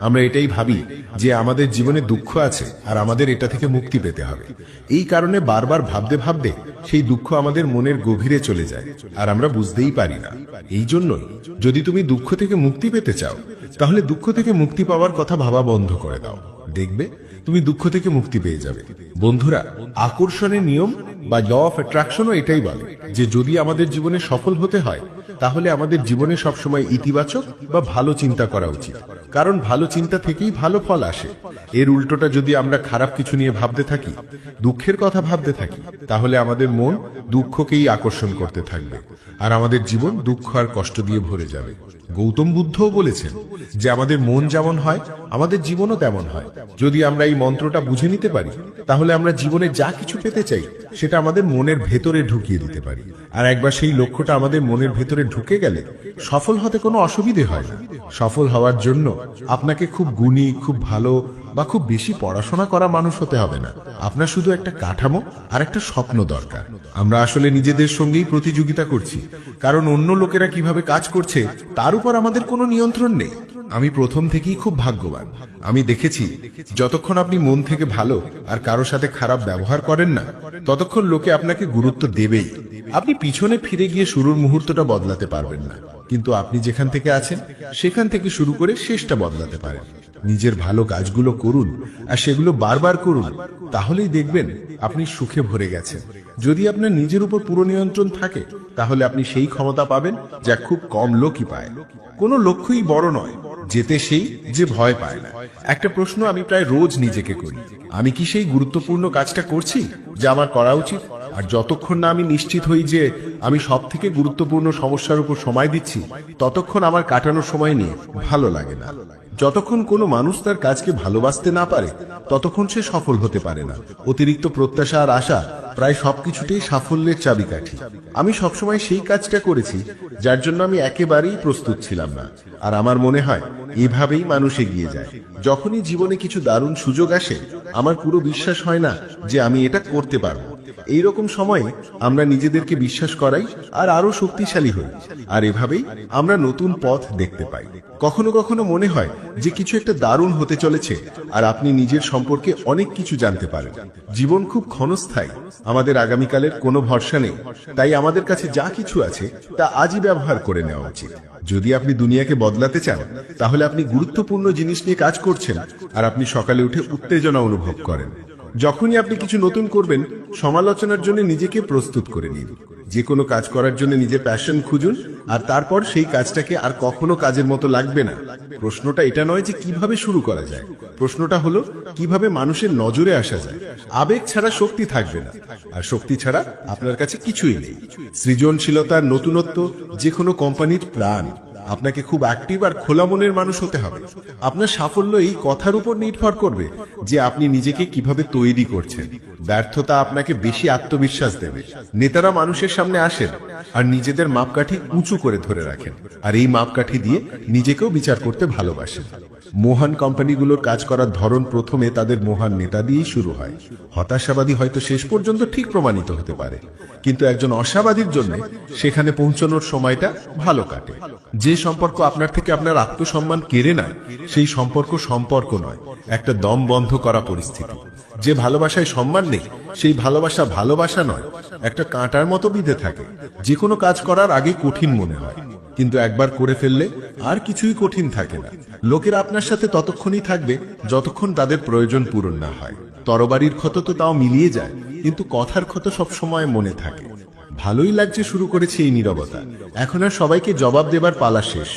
আমরা এটাই ভাবি যে আমাদের জীবনে দুঃখ আছে আর আমাদের এটা থেকে মুক্তি পেতে হবে। এই কারণে বারবার ভাবতে ভাবতে সেই দুঃখ আমাদের মনের গভীরে চলে যায়, আর আমরা বুঝতেই পারি না। এই জন্যই যদি তুমি দুঃখ থেকে মুক্তি পেতে চাও, তাহলে দুঃখ থেকে মুক্তি পাওয়ার কথা ভাবা বন্ধ করে দাও। দেখবে তুমি দুঃখ থেকে মুক্তি পেয়ে যাবে। বন্ধুরা, আকর্ষণের নিয়ম বা ল অফ অ্যাট্রাকশনও এটাই বলে যে যদি আমাদের জীবনে সফল হতে হয়, তাহলে আমাদের জীবনে সবসময় ইতিবাচক বা ভালো চিন্তা করা উচিত। কারণ ভালো চিন্তা থেকেই ভালো ফল আসে। এর উল্টোটা যদি আমরা খারাপ কিছু নিয়ে ভাবতে থাকি, দুঃখের কথা ভাবতে থাকি, তাহলে আমাদের মন দুঃখকেই আকর্ষণ করতে থাকবে, আর আমাদের জীবন দুঃখ আর কষ্ট দিয়ে ভরে যাবে। গৌতম বুদ্ধও বলেছেন যে আমাদের মন যেমন হয়, আমাদের জীবনও তেমন হয়। যদি আমরা এই মন্ত্রটা বুঝে নিতে পারি, তাহলে আমরা জীবনে যা কিছু পেতে চাই সেটা আমাদের মনের ভেতরে ঢুকিয়ে দিতে পারি। আর একবার সেই লক্ষ্যটা আমাদের মনের ভেতরে ঢুকে গেলে সফল হতে কোনো অসুবিধে হয় না। সফল হওয়ার জন্য আপনাকে খুব গুণী, খুব ভালো বা খুব বেশি পড়াশোনা করা মানুষ হতে হবে না। আপনার শুধু একটা কাঠামো আর একটা স্বপ্ন দরকার। আমরা আসলে নিজেদের সঙ্গেই প্রতিযোগিতা করছি, কারণ অন্য লোকেরা কিভাবে কাজ করছে তার উপর আমাদের কোনো নিয়ন্ত্রণ নেই। আমি প্রথম থেকেই খুব ভাগ্যবান। আমি দেখেছি যতক্ষণ আপনি মন থেকে ভালো আর কারো সাথে খারাপ ব্যবহার করেন না, ততক্ষণ লোকে আপনাকে গুরুত্ব দেবেই। আপনি পিছনে ফিরে গিয়ে শুরুর মুহূর্তটা বদলাতে পারবেন না, কিন্তু আপনি যেখান থেকে আছেন সেখান থেকে শুরু করে শেষটা বদলাতে পারেন। নিজের ভালো কাজগুলো করুন আর সেগুলো বারবার করুন, তাহলেই দেখবেন আপনি সুখে ভরে গেছেন। যদি আপনার নিজের উপর পুরো নিয়ন্ত্রণ থাকে, তাহলে আপনি সেই ক্ষমতা পাবেন যা খুব কম লোকই পায়। কোনো লক্ষ্যই বড় নয়, যেতে সেই যে ভয় পায় না। একটা প্রশ্ন আমি প্রায় রোজ নিজেকে করি, আমি কি সেই গুরুত্বপূর্ণ কাজটা করছি যা আমার করা উচিত? আর যতক্ষণ না আমি নিশ্চিত হই যে আমি সব থেকে গুরুত্বপূর্ণ সমস্যার উপর সময় দিচ্ছি, ততক্ষণ আমার কাটানোর সময় নিয়ে ভালো লাগে না। যতক্ষণ কোনো মানুষ তার কাজকে ভালোবাসতে না পারে, ততক্ষণ সে সফল হতে পারে না। অতিরিক্ত প্রত্যাশা আর আশা প্রায় সবকিছুতেই সাফল্যের চাবিকাঠি। আমি সবসময় সেই কাজটা করেছি যার জন্য আমি একেবারেই প্রস্তুত ছিলাম না, আর আমার মনে হয় এভাবেই মানুষ এগিয়ে যায়। যখনই জীবনে কিছু দারুণ সুযোগ আসে, আমার পুরো বিশ্বাস হয় না যে আমি এটা করতে পারবো। এইরকম সময়ে আমরা নিজেদেরকে বিশ্বাস করাই আর আরো শক্তিশালী হই, আর এভাবেই আমরা নতুন পথ দেখতে পাই। কখনো কখনো মনে হয় যে কিছু একটা দারুণ হতে চলেছে, আর আপনি নিজের সম্পর্কে অনেক কিছু জানতে পারেন। জীবন খুব ক্ষণস্থায়ী, আমাদের আগামীকালের কোনো ভরসা নেই। তাই আমাদের কাছে যা কিছু আছে তা আজই ব্যবহার করে নেওয়া উচিত। যদি আপনি দুনিয়াকে বদলাতে চান, তাহলে আপনি গুরুত্বপূর্ণ জিনিস নিয়ে কাজ করছেন, আর আপনি সকালে উঠে উত্তেজনা অনুভব করেন। যখনই আপনি কিছু নতুন করবেন, সমালোচনার জন্য নিজেকে প্রস্তুত করে নিন। যে কোনো কাজ করার জন্য নিজের প্যাশন খুঁজুন, আর তারপর সেই কাজটাকে আর কখনো কাজের মতো লাগবে না। প্রশ্নটা এটা নয় যে কিভাবে শুরু করা যায়, প্রশ্নটা হলো কিভাবে মানুষের নজরে আসা যায়। আবেগ ছাড়া শক্তি থাকবে না, আর শক্তি ছাড়া আপনার কাছে কিছুই নেই। সৃজনশীলতার নতুনত্ব যে কোনো কোম্পানির প্রাণ। আপনাকে খুব অ্যাক্টিভ আর খোলা মনের মানুষ হতে হবে। আপনার সাফল্য এই কথার উপর নির্ভর করবে যে আপনি নিজেকে কিভাবে তৈরি করছেন। ব্যর্থতা আপনাকে বেশি আত্মবিশ্বাস দেবে। নেতারা মানুষের সামনে আসেন আর নিজেদের মাপকাঠি উঁচু করে ধরে রাখেন, আর এই মাপকাঠি দিয়ে নিজেকেও বিচার করতে ভালোবাসেন। মহান কোম্পানিগুলোর কাজ করার ধরন প্রথমে তাদের মহান নেতা দিয়েই শুরু হয়। হতাশাবাদী হয়তো শেষ পর্যন্ত ঠিক প্রমাণিত হতে পারে, কিন্তু একজন আশাবাদীর জন্য সেখানে পৌঁছানোর সময়টা ভালো কাটে। যে সম্পর্ক আপনার থেকে আপনার আত্মসম্মান কেড়ে নেয় সেই সম্পর্ক নয়, একটা দম বন্ধ করা পরিস্থিতি। যে ভালোবাসায় সম্মান নেই সেই ভালোবাসা নয়, একটা কাঁটার মতো বিঁধে থাকে। যে কোনো কাজ করার আগে কঠিন মনে হয়, কিন্তু একবার করে ফেললে আর কিছুই কঠিন থাকে না। লোকেরা আপনার সাথে ততক্ষণই থাকবে যতক্ষণ তাদের প্রয়োজন পূরণ না হয়। তরবারির ক্ষত তো তাও মিলিয়ে যায়, কিন্তু কথার ক্ষত সবসময় মনে থাকে। ভালোই লাগছে শুরু করেছে এই নীরবতা, এখন আর সবাইকে জবাব দেবার পালা শেষ।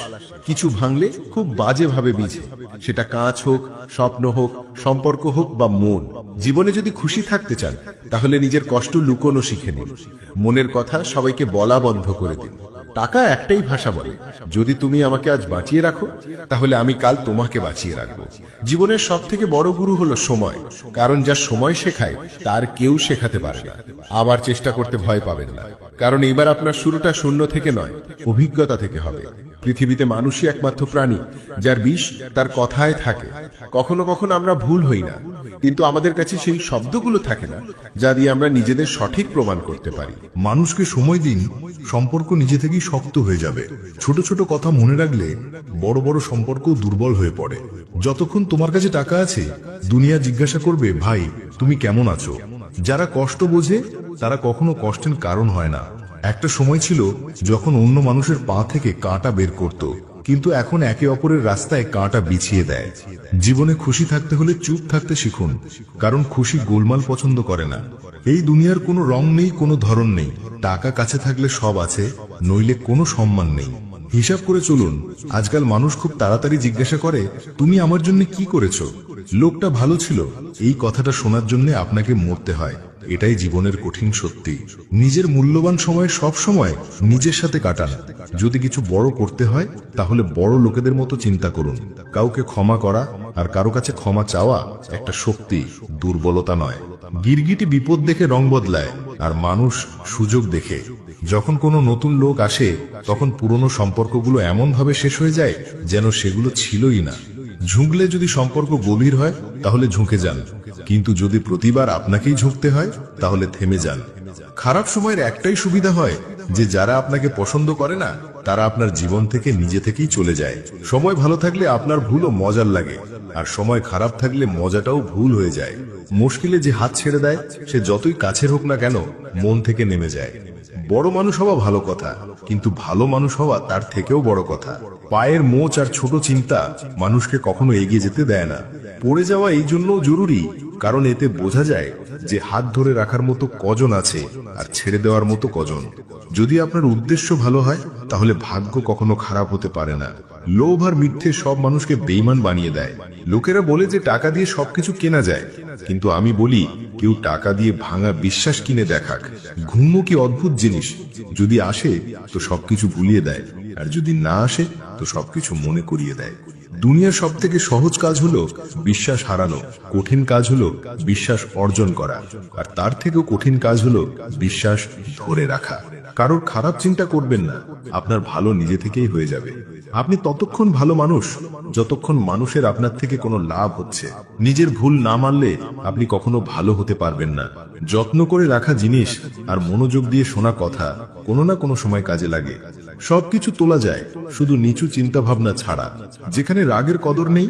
কিছু ভাঙলে খুব বাজেভাবে বিঝে, সেটা কাঁচ হোক, স্বপ্ন হোক, সম্পর্ক হোক বা মন। জীবনে যদি খুশি থাকতে চান তাহলে নিজের কষ্ট লুকোনো শিখে নিন। মনের কথা সবাইকে বলা বন্ধ করে দিন। টাকা একটাই ভাষা বলে, যদি তুমি আমাকে আজ বাঁচিয়ে রাখো তাহলে আমি কাল তোমাকে বাঁচিয়ে রাখবো। জীবনের সব থেকে বড় গুরু হলো সময়, কারণ যা সময় শেখায় তার কেউ শেখাতে পারে না। আবার চেষ্টা করতে ভয় পাবেন না, কারণ এবার আপনার শুরুটা শূন্য থেকে নয়, অভিজ্ঞতা থেকে হবে। পৃথিবীতে মানুষই একমাত্র প্রাণী যার বিষ তার কথায় থাকে। কখনো কখনো আমরা ভুল হই না, কিন্তু আমাদের কাছে সেই শব্দগুলো থাকে না যা দিয়ে আমরা নিজেদের সঠিক প্রমাণ করতে পারি। মানুষকে সময় দিন, সম্পর্ক নিজে থেকেই শক্ত হয়ে যাবে। ছোট ছোট কথা মনে রাখলে বড় বড় সম্পর্ক দুর্বল হয়ে পড়ে। যতক্ষণ তোমার কাছে টাকা আছে দুনিয়া জিজ্ঞাসা করবে, ভাই তুমি কেমন আছো? যারা কষ্ট বোঝে তারা কখনো কষ্টের কারণ হয় না। একটা সময় ছিল যখন অন্য মানুষের পা থেকে কাঁটা বের করত, কিন্তু এখন একে অপরের রাস্তায় কাঁটা বিছিয়ে দেয়। জীবনে খুশি থাকতে হলে চুপ থাকতে শিখুন, কারণ খুশি গোলমাল পছন্দ করে না। এই দুনিয়ার কোনো রং নেই, কোনো ধরন নেই। টাকা কাছে থাকলে সব আছে, নইলে কোনো সম্মান নেই। হিসাব করে চলুন। আজকাল মানুষ খুব তাড়াতাড়ি জিজ্ঞাসা করে, তুমি আমার জন্য কি করেছো? লোকটা ভালো ছিল, এই কথাটা শোনার জন্য আপনাকে মরতে হয়। এটাই জীবনের কঠিন সত্যি। নিজের মূল্যবান সময় সব সময় নিজের সাথে কাটান। যদি কিছু বড় করতে হয় তাহলে বড় লোকেদের মতো চিন্তা করুন। কাউকে ক্ষমা করা আর কারো কাছে ক্ষমা চাওয়া একটা শক্তি, দুর্বলতা নয়। গিরগিটি বিপদ দেখে রং বদলায়, আর মানুষ সুযোগ দেখে। যখন কোনো নতুন লোক আসে তখন পুরনো সম্পর্কগুলো এমন ভাবে শেষ হয়ে যায় যেন সেগুলো ছিলই না। ঝুঁকলে যদি সম্পর্ক গভীর হয় তাহলে ঝুঁকে যান, কিন্তু যদি প্রতিবার আপনাকেই ঝুঁকতে হয় তাহলে থেমে যান। খারাপ সময়ের একটাই সুবিধা হয় যে যারা আপনাকে পছন্দ করে না তারা আপনার জীবন থেকে নিজে থেকেই চলে যায়। সময় ভালো থাকলে আপনার ভুলও মজার লাগে, আর সময় খারাপ থাকলে মজাটাও ভুল হয়ে যায়। মুশকিলে যে হাত ছেড়ে দেয় সে যতই কাছের হোক না কেন মন থেকে নেমে যায়। বড় মানুষ হওয়া ভালো কথা, কিন্তু ভালো মানুষ হওয়া তার থেকেও বড় কথা। পায়ের মোচ আর ছোট চিন্তা মানুষকে কখনো এগিয়ে যেতে দেয় না। পড়ে যাওয়া এই জন্য জরুরি কারণ এতে বোঝা যায় যে হাত ধরে রাখার মতো কজন আছে আর ছেড়ে দেওয়ার মতো কজন। যদি আপনার উদ্দেশ্য ভালো হয় তাহলে ভাগ্য কখনো খারাপ হতে পারে না। লোভ আর মিথ্যে সব মানুষকে বেঈমান বানিয়ে দেয়। লোকেরা বলে যে টাকা দিয়ে সবকিছু কেনা যায়, কিন্তু আমি বলি কেউ টাকা দিয়ে ভাঙা বিশ্বাস কিনে দেখাক। ঘুমও কি অদ্ভুত জিনিস, যদি আসে তো সবকিছু ভুলিয়ে দেয়, আর যদি না আসে তো সবকিছু মনে করিয়ে দেয়। দুনিয়ার সব থেকে সহজ কাজ হলো বিশ্বাস হারানো, কঠিন কাজ হলো বিশ্বাস অর্জন করা, আর তার থেকেও কঠিন কাজ হলো বিশ্বাস ধরে রাখা। কারোর খারাপ চিন্তা করবেন না, আপনার ভালো নিজে থেকেই হয়ে যাবে। আপনি ততক্ষণ ভালো মানুষ যতক্ষণ মানুষের আপনার থেকে কোনো লাভ হচ্ছে। নিজের ভুল না মানলে আপনি কখনো ভালো হতে পারবেন না। যত্ন করে রাখা জিনিস আর মনোযোগ দিয়ে শোনা কথা কোনো না কোনো সময় কাজে লাগে। সবকিছু তোলা যায় শুধু নিচু চিন্তা ভাবনা ছাড়া। যেখানে রাগের কদর নেই